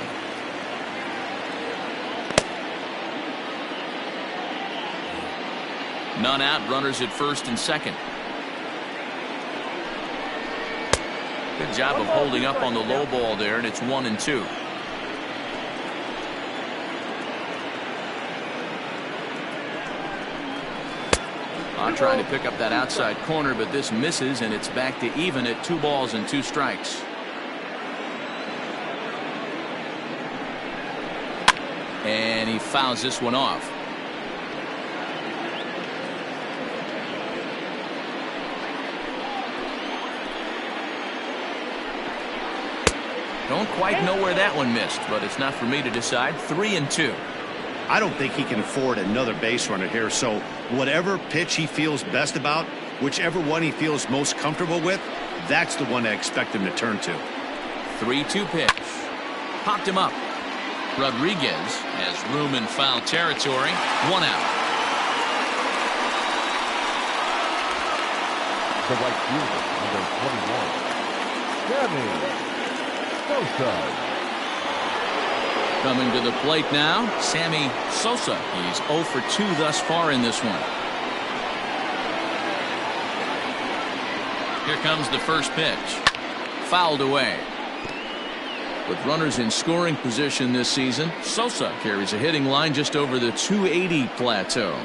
None out, runners at first and second. Good job of holding up on the low ball there, and it's 1-2. Trying to pick up that outside corner, but this misses, and it's back to even at 2 balls and 2 strikes. And he fouls this one off. Don't quite know where that one missed, but it's not for me to decide. 3-2. I don't think he can afford another base runner here, so whatever pitch he feels best about, whichever one he feels most comfortable with, that's the one I expect him to turn to. 3-2 pitch. Popped him up. Rodriguez has room in foul territory. 1 out. The right fielder, number 21, Sammy Sosa. Coming to the plate now, Sammy Sosa. He's 0 for 2 thus far in this one. Here comes the first pitch. Fouled away. With runners in scoring position this season, Sosa carries a hitting line just over the 280 plateau.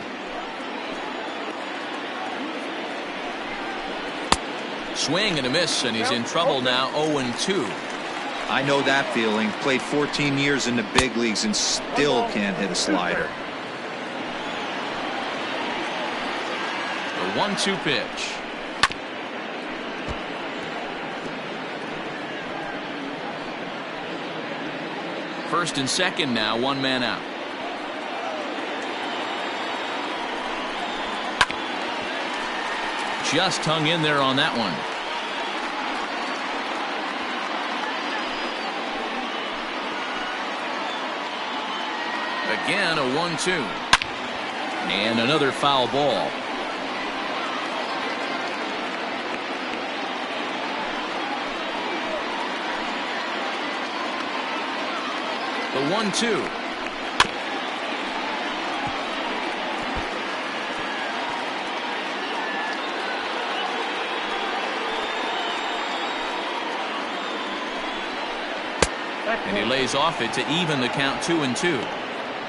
Swing and a miss, and he's in trouble now. 0-2. I know that feeling. Played 14 years in the big leagues and still can't hit a slider. The 1-2 pitch. First and second now, one man out. Just hung in there on that one. Again, a 1-2. And another foul ball. The 1-2. And he lays off it to even the count 2-2.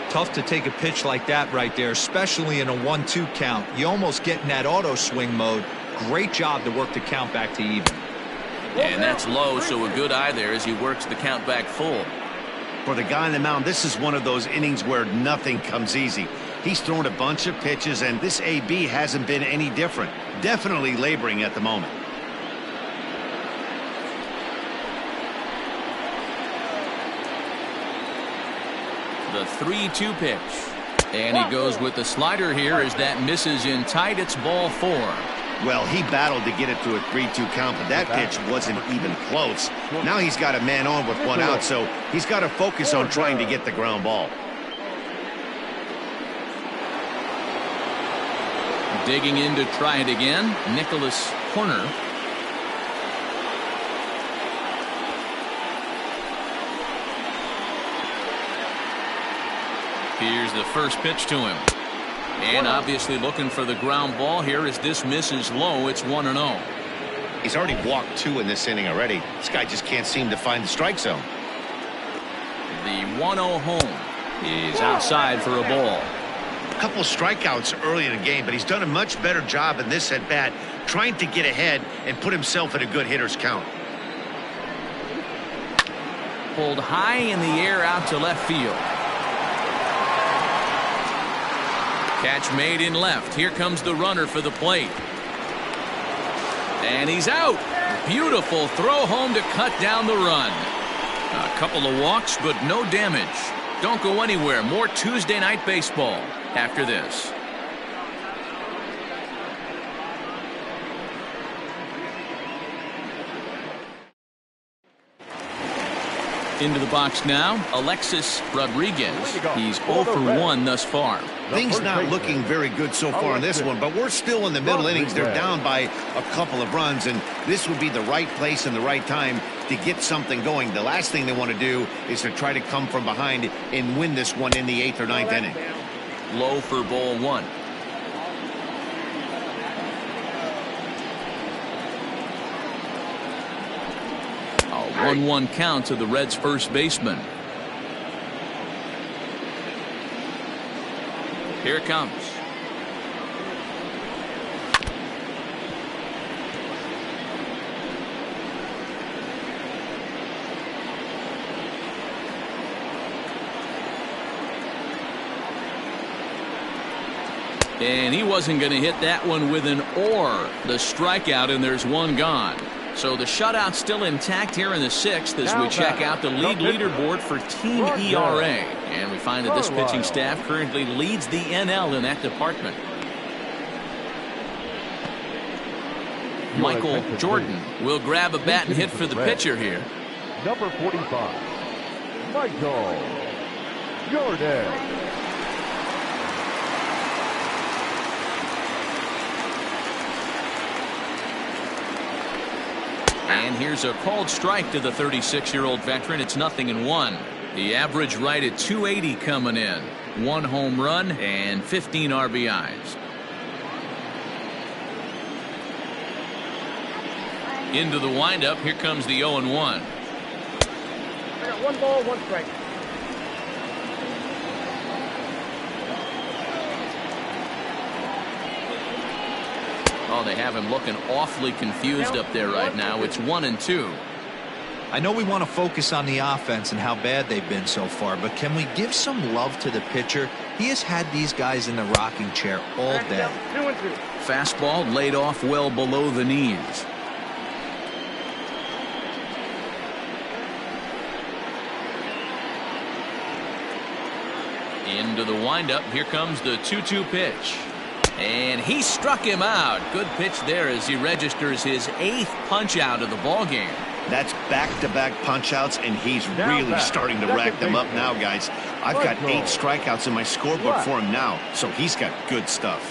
Tough to take a pitch like that right there, especially in a 1-2 count. You almost get in that auto swing mode. Great job to work the count back to even. And that's low, so a good eye there as he works the count back full. For the guy on the mound, this is one of those innings where nothing comes easy. He's thrown a bunch of pitches, and this AB hasn't been any different. Definitely laboring at the moment. The 3-2 pitch. And he goes with the slider here as that misses in tight. It's ball 4. Well, he battled to get it to a 3-2 count, but that pitch wasn't even close. Now he's got a man on with one out, so he's got to focus on trying to get the ground ball. Digging in to try it again, Nicholas Horner. Here's the first pitch to him. And obviously looking for the ground ball here as this misses low. It's 1-0. He's already walked 2 in this inning already. This guy just can't seem to find the strike zone. The 1-0 home is outside for a ball. A couple of strikeouts early in the game, but he's done a much better job in this at bat trying to get ahead and put himself in a good hitter's count. Pulled high in the air out to left field. Catch made in left. Here comes the runner for the plate. And he's out. Beautiful throw home to cut down the run. A couple of walks, but no damage. Don't go anywhere. More Tuesday Night Baseball after this. Into the box now, Alexis Rodriguez. He's 0 for 1 thus far. Things not looking very good so far in this one, but we're still in the middle innings. They're down by a couple of runs, and this would be the right place and the right time to get something going. The last thing they want to do is to try to come from behind and win this one in the 8th or 9th inning. Low for ball 1. A 1-1 count to the Reds' first baseman. Here it comes. And he wasn't going to hit that one with an or. The strikeout, and there's one gone. So the shutout's still intact here in the 6th as we check out the league leaderboard for team ERA. And we find that this pitching staff currently leads the NL in that department. Michael Jordan will grab a bat and hit for the pitcher here. Number 45, Michael Jordan. And here's a called strike to the 36-year-old veteran. It's 0-1. The average right at 280 coming in. 1 home run and 15 RBIs. Into the windup. Here comes the 0-1. I got 1 ball, 1 strike. Oh, they have him looking awfully confused up there right now. It's 1-2. I know we want to focus on the offense and how bad they've been so far, but can we give some love to the pitcher? He has had these guys in the rocking chair all day. 2-2. Fastball laid off well below the knees. Into the windup. Here comes the 2-2 pitch. And he struck him out. Good pitch there as he registers his 8th punch out of the ball game. That's back-to-back punch-outs, and he's really starting to rack them up now, guys. I've got 8 strikeouts in my scorebook for him now, so he's got good stuff.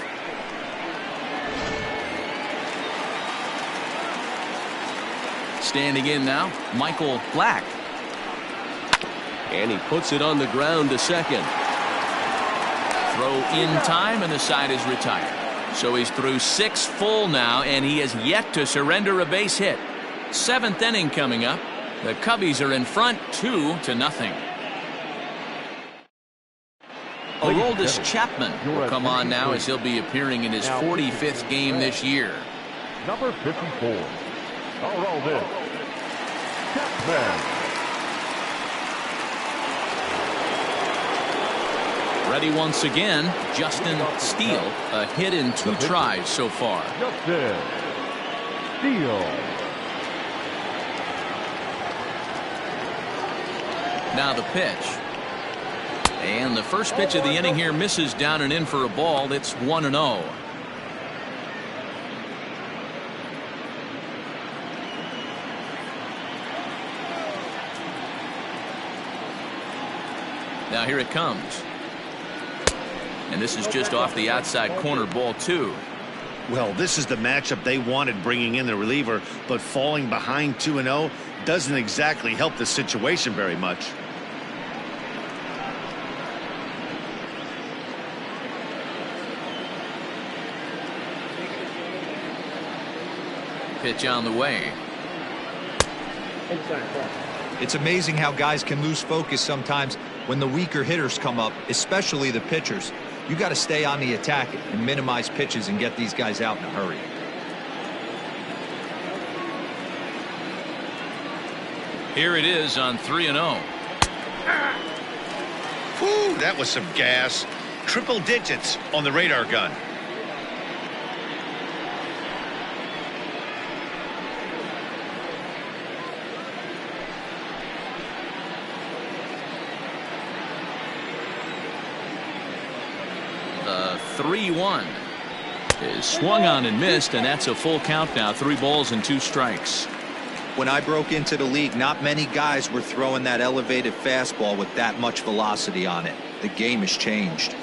Standing in now, Michael Black. And he puts it on the ground to second. Throw in time, and the side is retired. So he's through 6 full now, and he has yet to surrender a base hit. 7th inning coming up. The Cubbies are in front 2-0. Aroldis Chapman will come on now as he'll be appearing in his 45th game this year. Number 54. Aroldis Chapman. Ready once again, Justin Steele. A hit in 2 tries so far. Justin Steele. Now the pitch. And the first pitch of the inning here misses down and in for a ball. It's 1-0. Now here it comes. And this is just off the outside corner, ball 2. Well, this is the matchup they wanted, bringing in the reliever, but falling behind 2-0 doesn't exactly help the situation very much. Pitch on the way. It's amazing how guys can lose focus sometimes when the weaker hitters come up, especially the pitchers. You got to stay on the attack and minimize pitches and get these guys out in a hurry. Here it is on 3-0. Whew, that was some gas. Triple digits on the radar gun. The 3-1 is swung on and missed, and that's a full count now. 3 balls and 2 strikes. When I broke into the league, not many guys were throwing that elevated fastball with that much velocity on it. The game has changed.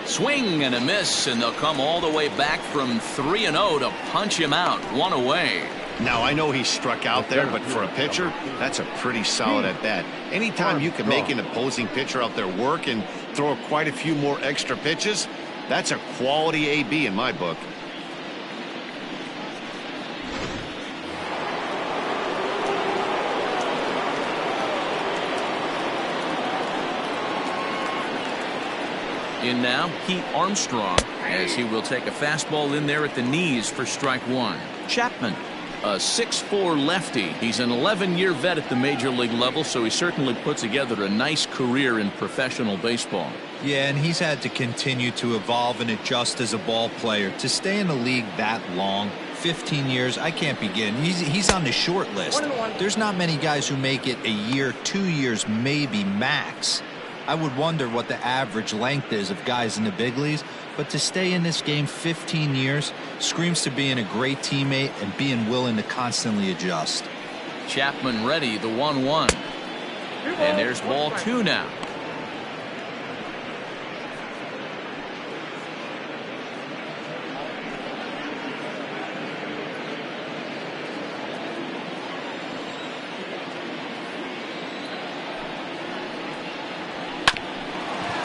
Swing and a miss, and they'll come all the way back from 3-0 to punch him out. 1 away. Now, I know he struck out there, but for a pitcher, that's a pretty solid at bat. Anytime you can make an opposing pitcher out there work and throw quite a few more extra pitches, that's a quality AB in my book. In now, Pete Armstrong, as he will take a fastball in there at the knees for strike 1. Chapman, a 6'4" lefty. He's an 11-year vet at the major league level, so he certainly put together a nice career in professional baseball. Yeah, and he's had to continue to evolve and adjust as a ball player. To stay in the league that long, 15 years, I can't begin. He's on the short list. There's not many guys who make it a year, 2 years, maybe max. I would wonder what the average length is of guys in the big leagues, but to stay in this game 15 years screams to being a great teammate and being willing to constantly adjust. Chapman ready, the 1-1. And there's ball 2 now.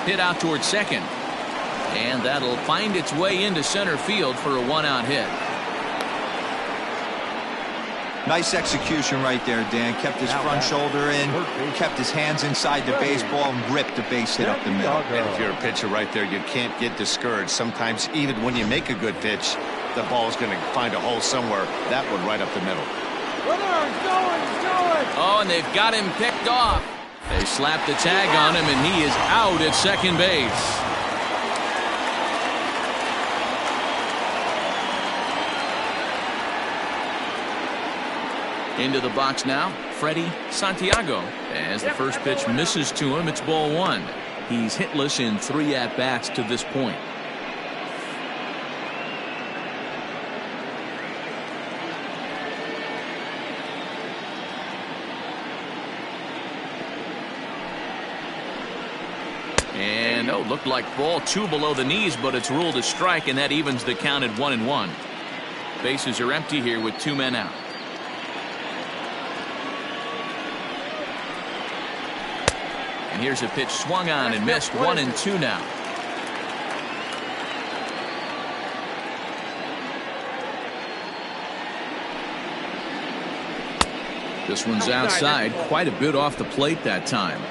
Hit out towards second. And that'll find its way into center field for a 1-out hit. Nice execution right there, Dan. Kept his front shoulder in, kept his hands inside the baseball, and ripped the base hit up the middle. And if you're a pitcher right there, you can't get discouraged. Sometimes even when you make a good pitch, the ball's going to find a hole somewhere. That one right up the middle. He's going. Oh, and they've got him picked off. They slapped the tag on him, and he is out at second base. Into the box now, Freddie Santiago. As the first pitch misses to him, it's ball 1. He's hitless in 3 at-bats to this point. And looked like ball 2 below the knees, but it's ruled a strike, and that evens the count at 1-1. Bases are empty here with 2 men out. And here's a pitch swung on and missed. 1-2 now. This one's outside, quite a bit off the plate that time.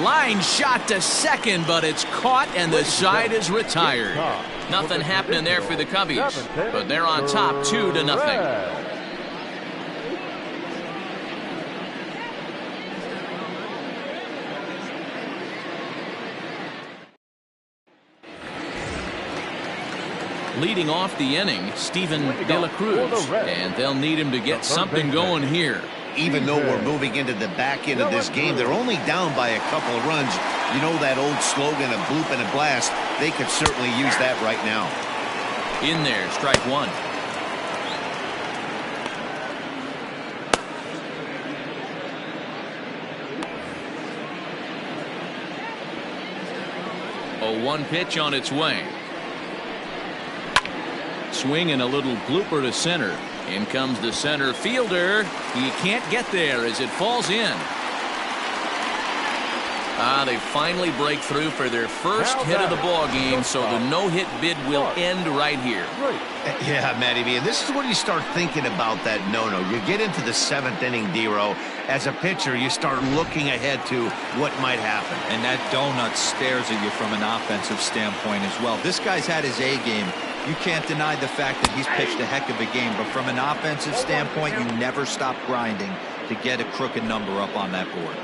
Line shot to second, but it's caught and the side is retired. Nothing happening there for the Cubbies, but they're on top 2-0. Leading off the inning, Steven De La Cruz, and they'll need him to get something going here. Even though we're moving into the back end of this game, they're only down by a couple of runs. You know that old slogan, a bloop and a blast. They could certainly use that right now. In there, strike 1. A 1 pitch on its way. Swing and a little blooper to center. In comes the center fielder. He can't get there as it falls in. They finally break through for their first hit of the ball game, so the no-hit bid will end right here. Yeah, Matty V, and this is when you start thinking about that no-no. You get into the 7th inning, D-Row. As a pitcher, you start looking ahead to what might happen. And that donut stares at you from an offensive standpoint as well. This guy's had his A game. You can't deny the fact that he's pitched a heck of a game, but from an offensive standpoint, you never stop grinding to get a crooked number up on that board.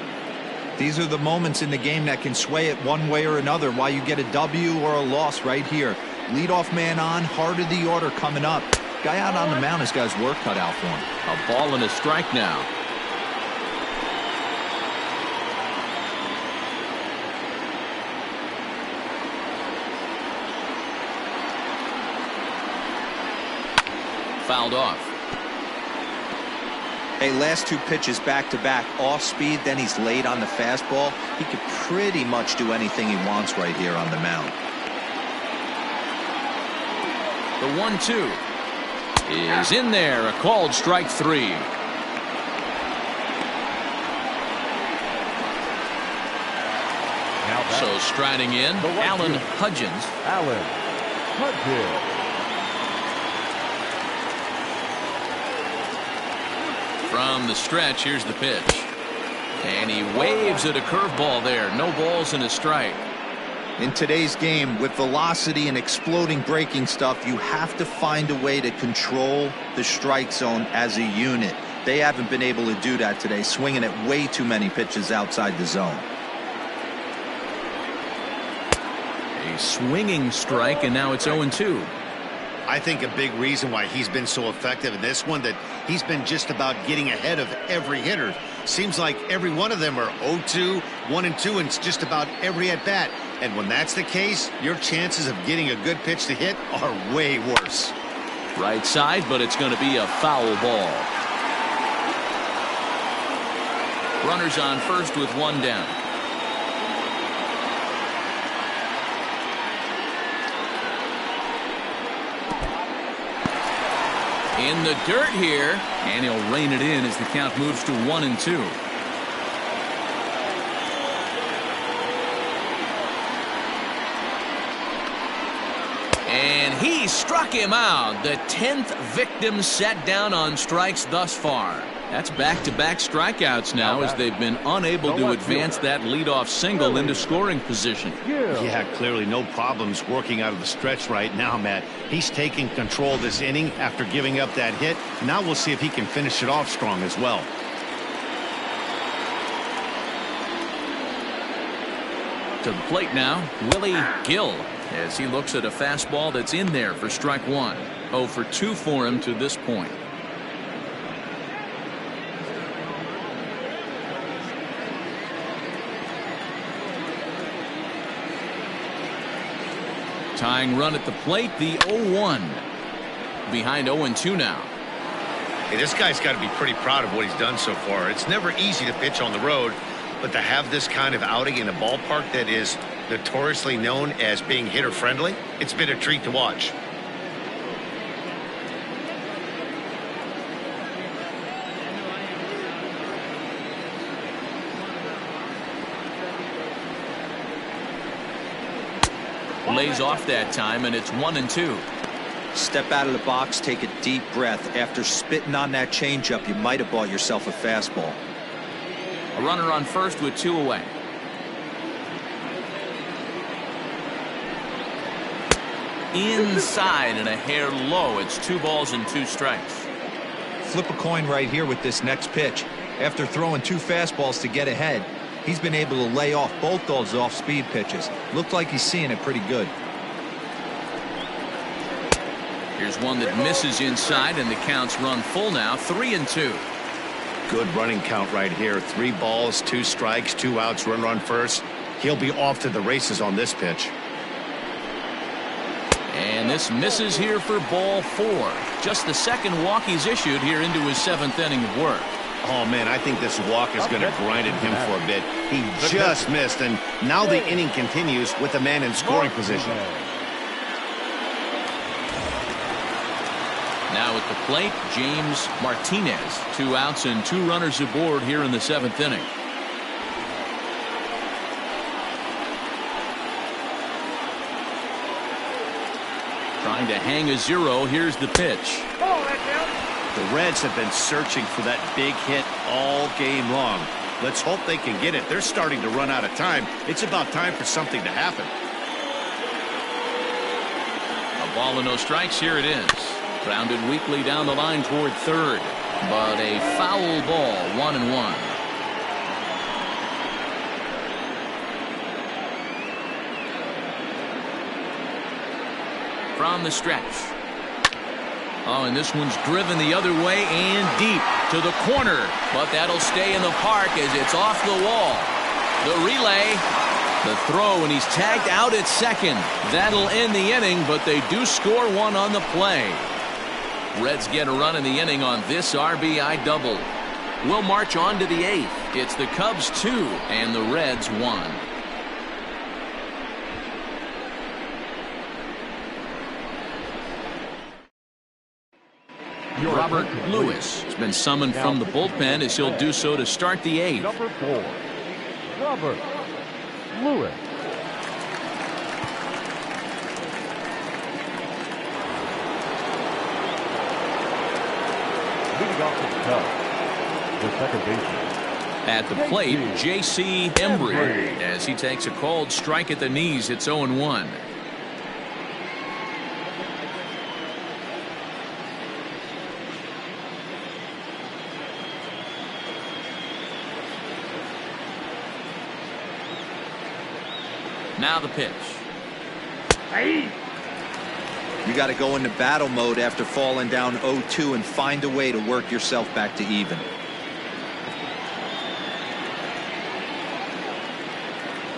These are the moments in the game that can sway it one way or another, why you get a W or a loss right here. Leadoff man on, heart of the order coming up. Guy out on the mound has got his work cut out for him. A ball and a strike now. Fouled off. Hey, last 2 pitches back-to-back, off speed, then he's late on the fastball. He could pretty much do anything he wants right here on the mound. The 1-2 is in there, a called strike 3. So striding in, Alan Hudgens. From the stretch, here's the pitch. And he waves at a curveball there. No balls and a strike. In today's game, with velocity and exploding breaking stuff, you have to find a way to control the strike zone as a unit. They haven't been able to do that today, swinging at way too many pitches outside the zone. A swinging strike, and now it's 0-2. I think a big reason why he's been so effective in this one, that he's been just about getting ahead of every hitter. Seems like every one of them are 0-2, 1-2, and it's just about every at-bat. And when that's the case, your chances of getting a good pitch to hit are way worse. Right side, but it's going to be a foul ball. Runners on first with 1 down. In the dirt here, and he'll rein it in as the count moves to 1-2. And he struck him out. The 10th victim set down on strikes thus far. That's back-to-back strikeouts now as they've been unable to advance that leadoff single into scoring position. Yeah, clearly no problems working out of the stretch right now, Matt. He's taking control of this inning after giving up that hit. Now we'll see if he can finish it off strong as well. To the plate now, Willie Gill, as he looks at a fastball that's in there for strike one. 0 for 2 for him to this point. Tying run at the plate, the 0-1. Behind 0-2 now. Hey, this guy's got to be pretty proud of what he's done so far. It's never easy to pitch on the road, but to have this kind of outing in a ballpark that is notoriously known as being hitter friendly, it's been a treat to watch. Lays off that time, and it's 1-2. Step out of the box, take a deep breath. After spitting on that changeup, you might have bought yourself a fastball. A runner on first with 2 away. Inside and a hair low. It's 2 balls and 2 strikes. Flip a coin right here with this next pitch. After throwing 2 fastballs to get ahead, he's been able to lay off both those off-speed pitches. Looked like he's seeing it pretty good. Here's one that misses inside, and the count's run full now, 3-2. Good running count right here. 3 balls, 2 strikes, 2 outs, runner on first. He'll be off to the races on this pitch. And this misses here for ball 4. Just the second walk he's issued here into his 7th inning of work. Oh, man, I think this walk is going to grind at him for a bit. He just missed, and now the inning continues with the man in scoring position. Now at the plate, James Martinez. 2 outs and 2 runners aboard here in the 7th inning. Trying to hang a 0. Here's the pitch. The Reds have been searching for that big hit all game long. Let's hope they can get it. They're starting to run out of time. It's about time for something to happen. A ball and no strikes. Here it is. Grounded weakly down the line toward third. But a foul ball, 1-1. From the stretch. Oh, and this one's driven the other way and deep to the corner. But that'll stay in the park as it's off the wall. The relay, the throw, and he's tagged out at second. That'll end the inning, but they do score 1 on the play. Reds get a run in the inning on this RBI double. We'll march on to the 8th. It's the Cubs 2 and the Reds 1. Robert Lewis has been summoned from the bullpen as he'll do so to start the 8th. Number 4, Robert Lewis. Leading off the Cubs, the second baseman. At the plate, J.C. Embry as he takes a called strike at the knees. It's 0-1. Now the pitch. You got to go into battle mode after falling down 0-2 and find a way to work yourself back to even.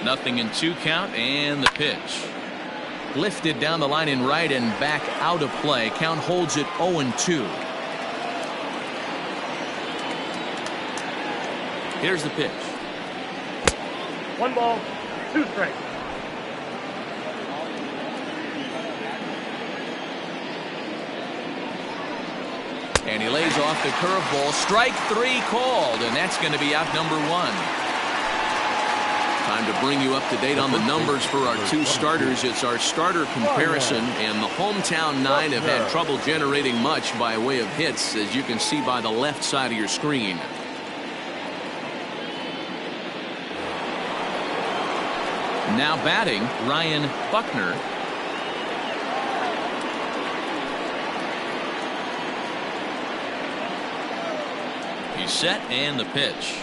Nothing in 2 count, and the pitch. Lifted down the line in right and back out of play. Count holds it 0-2. Here's the pitch. 1 ball, 2 strikes. off the curveball. Strike 3 called, and that's going to be out number 1. Time to bring you up to date on the numbers for our 2 starters. It's our starter comparison, and the hometown 9 have had trouble generating much by way of hits, as you can see by the left side of your screen. Now batting, Ryan Buckner. He's set, and the pitch.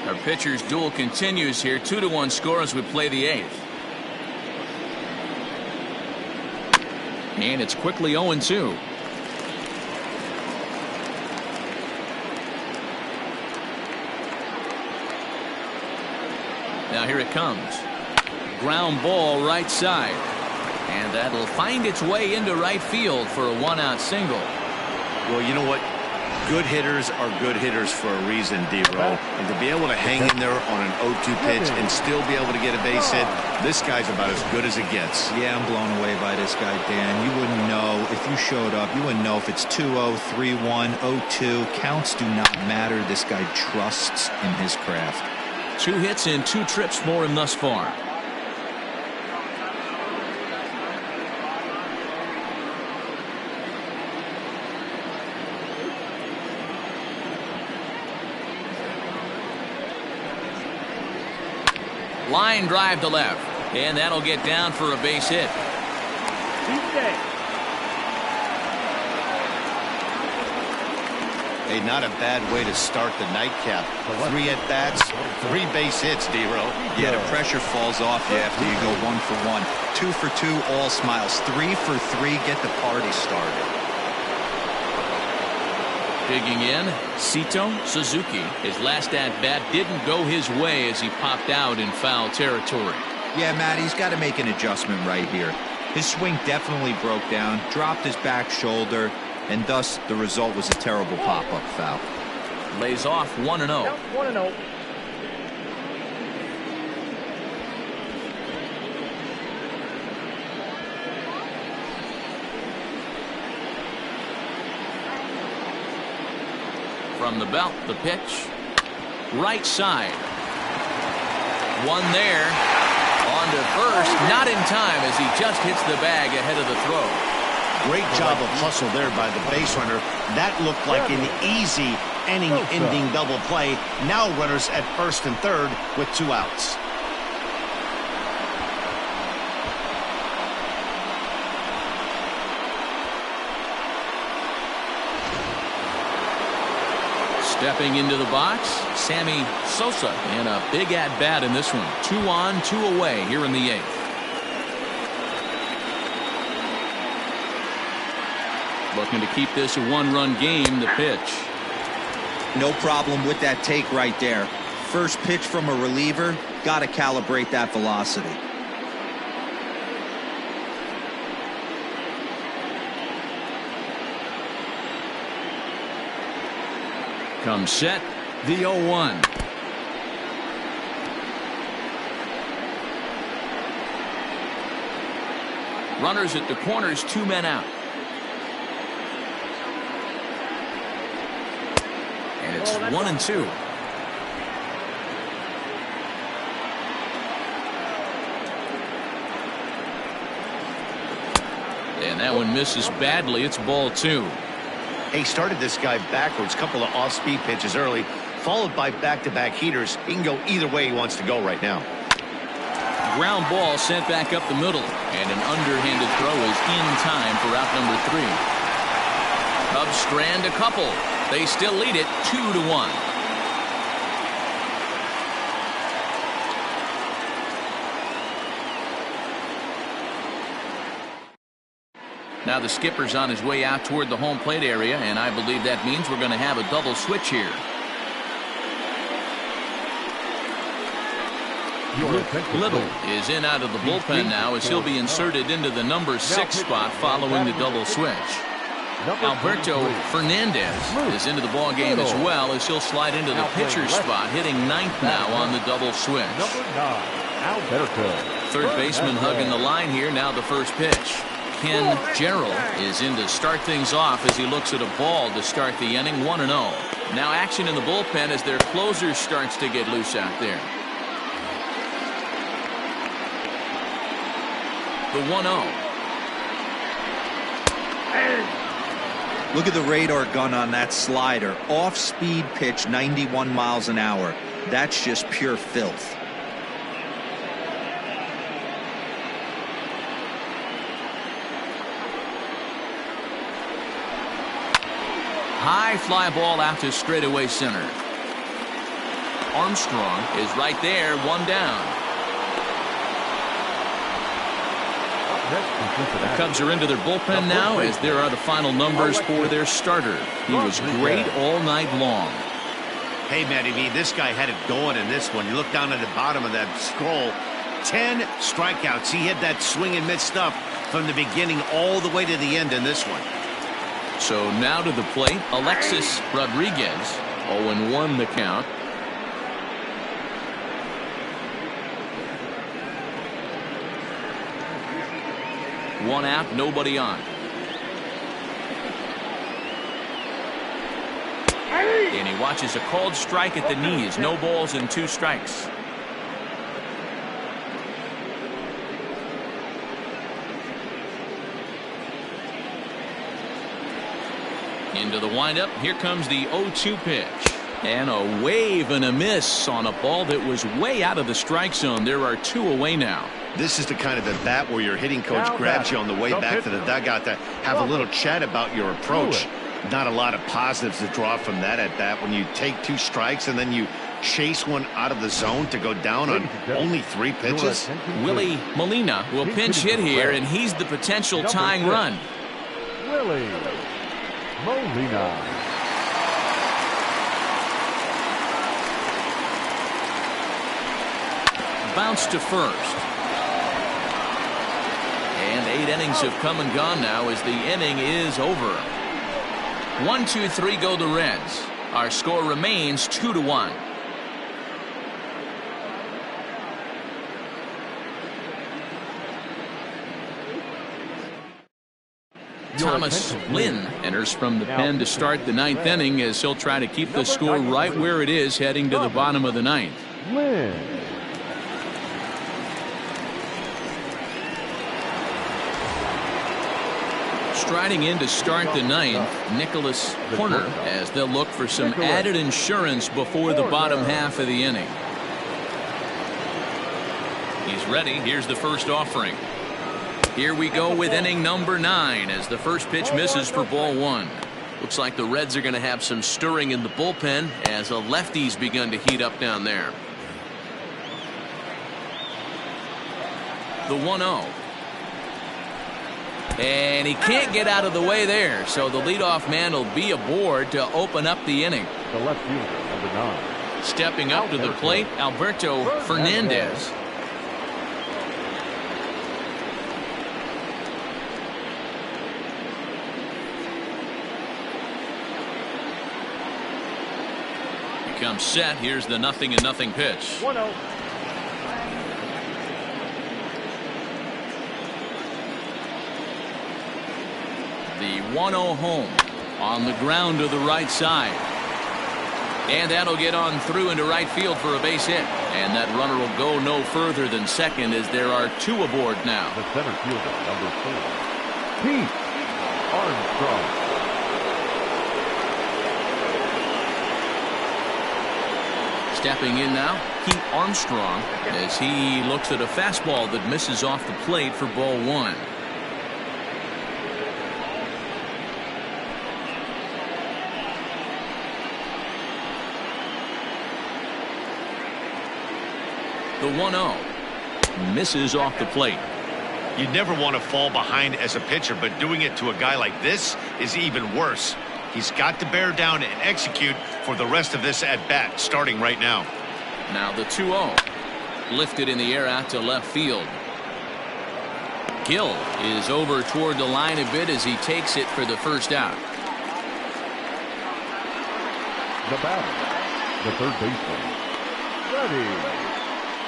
Our pitcher's duel continues here. 2-1 score as we play the 8th. And it's quickly 0-2. Now here it comes. Ground ball right side. And that'll find its way into right field for a 1-out single. Well, you know what? Good hitters are good hitters for a reason, D-Row. And to be able to hang in there on an 0-2 pitch and still be able to get a base hit, this guy's about as good as it gets. Yeah, I'm blown away by this guy, Dan. You wouldn't know if you showed up. You wouldn't know if it's 2-0, 3-1, 0-2. Counts do not matter. This guy trusts in his craft. 2 hits and 2 trips for him thus far. Line drive to left, and that'll get down for a base hit. Hey, not a bad way to start the nightcap. 3 at-bats, 3 base hits, D-Row. Yeah, the pressure falls off you after you go 1 for 1. 2 for 2, all smiles. 3 for 3, get the party started. Digging in, Sito Suzuki. His last at-bat didn't go his way as he popped out in foul territory. Yeah, Matt, he's got to make an adjustment right here. His swing definitely broke down, dropped his back shoulder, and thus the result was a terrible pop-up foul. Lays off 1-0. 1-0. From the belt, the pitch. Right side. 1 there. On to first. Not in time as he just hits the bag ahead of the throw. Great job of hustle there by the base runner. That looked like an easy inning-ending double play. Now runners at first and third with 2 outs. Stepping into the box, Sammy Sosa, and a big at-bat in this one. 2 on, 2 away here in the 8th. Looking to keep this a 1-run game, the pitch. No problem with that take right there. First pitch from a reliever, got to calibrate that velocity. Comes set, the 0-1. Runners at the corners, 2 men out. And it's 1-2. And that one misses badly. It's ball 2. He started this guy backwards, couple of off-speed pitches early, followed by back-to-back heaters. He can go either way he wants to go right now. Ground ball sent back up the middle, and an underhanded throw is in time for out number 3. Cubs strand a couple. They still lead it 2-1. Now the skipper's on his way out toward the home plate area, and I believe that means we're going to have a double switch here. Little is in out of the bullpen now as he'll be inserted into the number 6 spot following the double switch. Alberto Fernandez is into the ball game as well as he'll slide into the pitcher's spot, hitting 9th now on the double switch. Alberto. Third baseman hugging the line here. Now the first pitch. Ken Gerald is in to start things off as he looks at a ball to start the inning. 1-0. Now action in the bullpen as their closer starts to get loose out there. The 1-0. Look at the radar gun on that slider. Off-speed pitch, 91 miles an hour. That's just pure filth. High fly ball out to straightaway center. Armstrong is right there, one down. The Cubs are into their bullpen now as there are the final numbers for their starter. He was great all night long. Hey, Matty V, this guy had it going in this one. You look down at the bottom of that scroll. 10 strikeouts. He had that swing and miss stuff from the beginning all the way to the end in this one. So now to the plate, Alexis Rodriguez. 0-1 the count. One out, nobody on. And he watches a called strike at the knees. No balls and 2 strikes. Into the windup. Here comes the 0-2 pitch. And a wave and a miss on a ball that was way out of the strike zone. There are 2 away now. This is the kind of at bat where your hitting coach grabs you on the way back to the dugout to have a little chat about your approach. Not a lot of positives to draw from that at bat when you take 2 strikes and then you chase one out of the zone to go down on only 3 pitches. Willie Molina will pinch hit here, and he's the potential tying run. Willie Molina. Bounce to first. And 8 innings have come and gone now as the inning is over. 1, 2, 3 go the Reds. Our score remains 2-1. Thomas Lynn enters from the pen to start the 9th inning as he'll try to keep the score right where it is heading to the bottom of the 9th. Lynn. Striding in to start the 9th, Nicholas Horner, as they'll look for some added insurance before the bottom half of the inning. He's ready. Here's the first offering. Here we go with inning number 9 as the first pitch misses for ball 1. Looks like the Reds are going to have some stirring in the bullpen as a lefty's begun to heat up down there. The 1-0. And he can't get out of the way there, so the leadoff man will be aboard to open up the inning. The left fielder, number 9. Stepping up to the plate, Alberto Fernandez. He comes set. Here's the 0-0 pitch. 1-0. The 1-0 home on the ground to the right side. And that'll get on through into right field for a base hit. And that runner will go no further than second as there are 2 aboard now. The center fielder, number 4. Pete Armstrong. Stepping in now, Pete Armstrong, as he looks at a fastball that misses off the plate for ball 1. The 1-0 misses off the plate. You never want to fall behind as a pitcher, but doing it to a guy like this is even worse. He's got to bear down and execute for the rest of this at bat, starting right now. Now the 2-0 lifted in the air out to left field. Gill is over toward the line a bit as he takes it for the first out. The batter, the third baseman, ready.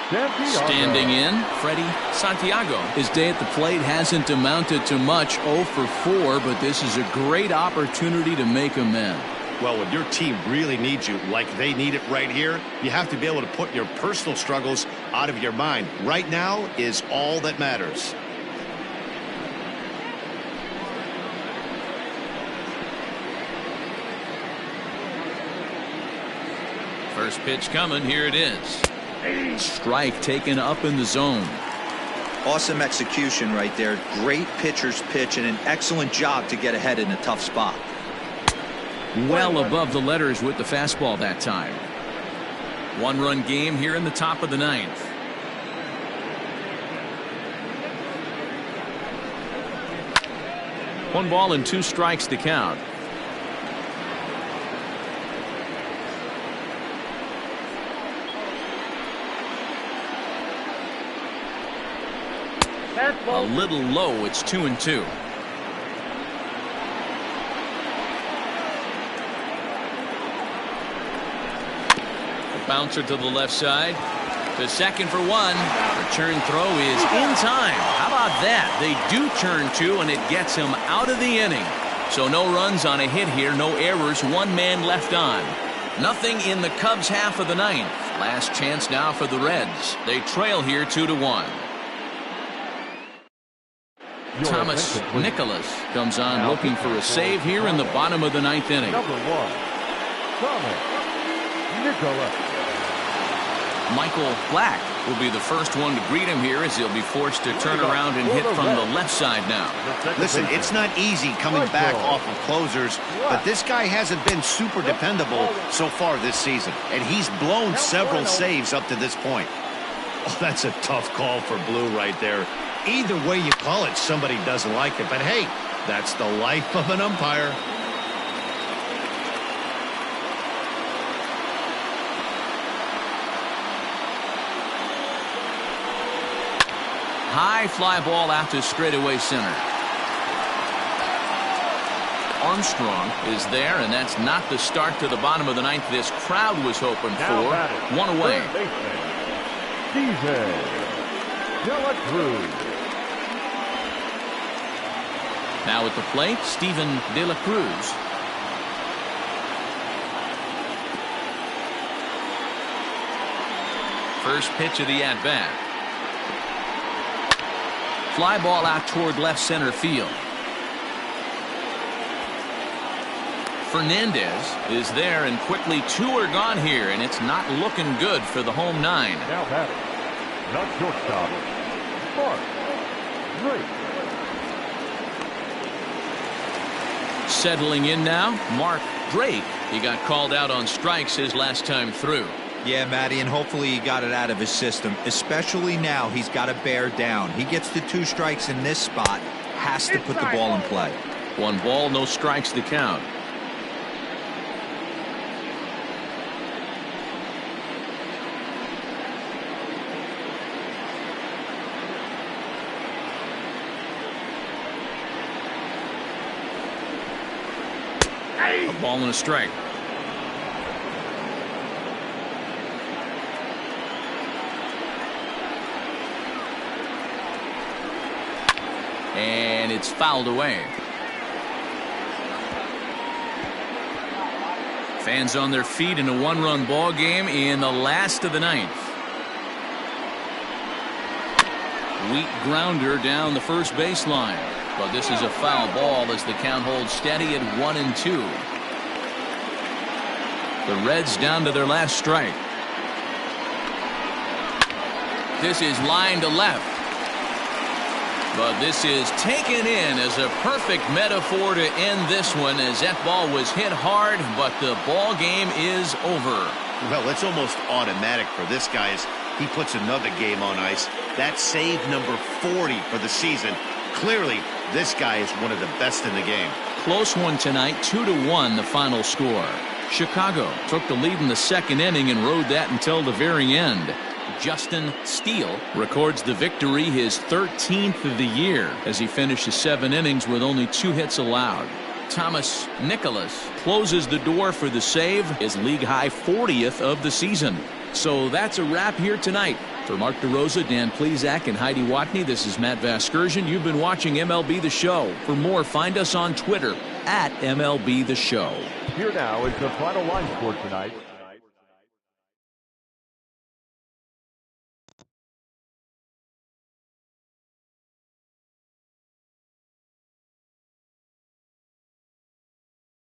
Standing in, Freddie Santiago. His day at the plate hasn't amounted to much, 0 for 4, but this is a great opportunity to make amends. Well, when your team really needs you, like they need it right here, you have to be able to put your personal struggles out of your mind. Right now is all that matters. First pitch coming. Here it is. Strike taken up in the zone. Awesome execution right there. Great pitcher's pitch and an excellent job to get ahead in a tough spot. Well above the letters with the fastball that time. 1-run game here in the top of the 9th. One ball and 2 strikes to count. A little low. It's 2-2. Bouncer to the left side. To second for 1. Return throw is in time. How about that? They do turn 2, and it gets him out of the inning. So no runs on a hit here. No errors. 1 man left on. Nothing in the Cubs half of the 9th. Last chance now for the Reds. They trail here 2-1. Thomas Nicholas comes on looking for a save here in the bottom of the 9th inning. Number 1, Thomas Nicholas. Michael Black will be the first one to greet him here as he'll be forced to turn around and hit from the left side now. Listen, it's not easy coming back off of closers, but this guy hasn't been super dependable so far this season, and he's blown several saves up to this point. Oh, that's a tough call for Blue right there. Either way you call it, somebody doesn't like it, but hey, that's the life of an umpire. High fly ball out to straightaway center. Armstrong is there, and that's not the start to the bottom of the 9th this crowd was hoping for. 1 away. Now at the plate, Steven De La Cruz. First pitch of the at-bat. Fly ball out toward left center field. Fernandez is there, and quickly 2 are gone here, and it's not looking good for the home 9. Now batting, not shortstop, Mark Drake. Settling in now, Mark Drake. He got called out on strikes his last time through. Yeah, Matty, and hopefully he got it out of his system. Especially now, he's got to bear down. He gets the 2 strikes in this spot. Has to put the ball in play. 1 ball, no strikes to count. A ball and a strike. And it's fouled away. Fans on their feet in a 1-run ball game in the last of the 9th. Weak grounder down the first baseline. But this is a foul ball as the count holds steady at 1-2. The Reds down to their last strike. This is line to left. But this is taken in as a perfect metaphor to end this one, as that ball was hit hard, but the ball game is over. Well, it's almost automatic for this guy as he puts another game on ice. That's save number 40 for the season. Clearly, this guy is one of the best in the game. Close one tonight, 2-1 the final score. Chicago took the lead in the 2nd inning and rode that until the very end. Justin Steele records the victory, his 13th of the year, as he finishes 7 innings with only 2 hits allowed. Thomas Nicholas closes the door for the save, his league high 40th of the season. So that's a wrap here tonight. For Mark DeRosa, Dan Plesac, and Heidi Watney, this is Matt Vasgersian. You've been watching MLB The Show. For more, find us on Twitter @MLB The Show. Here now is the final line score tonight.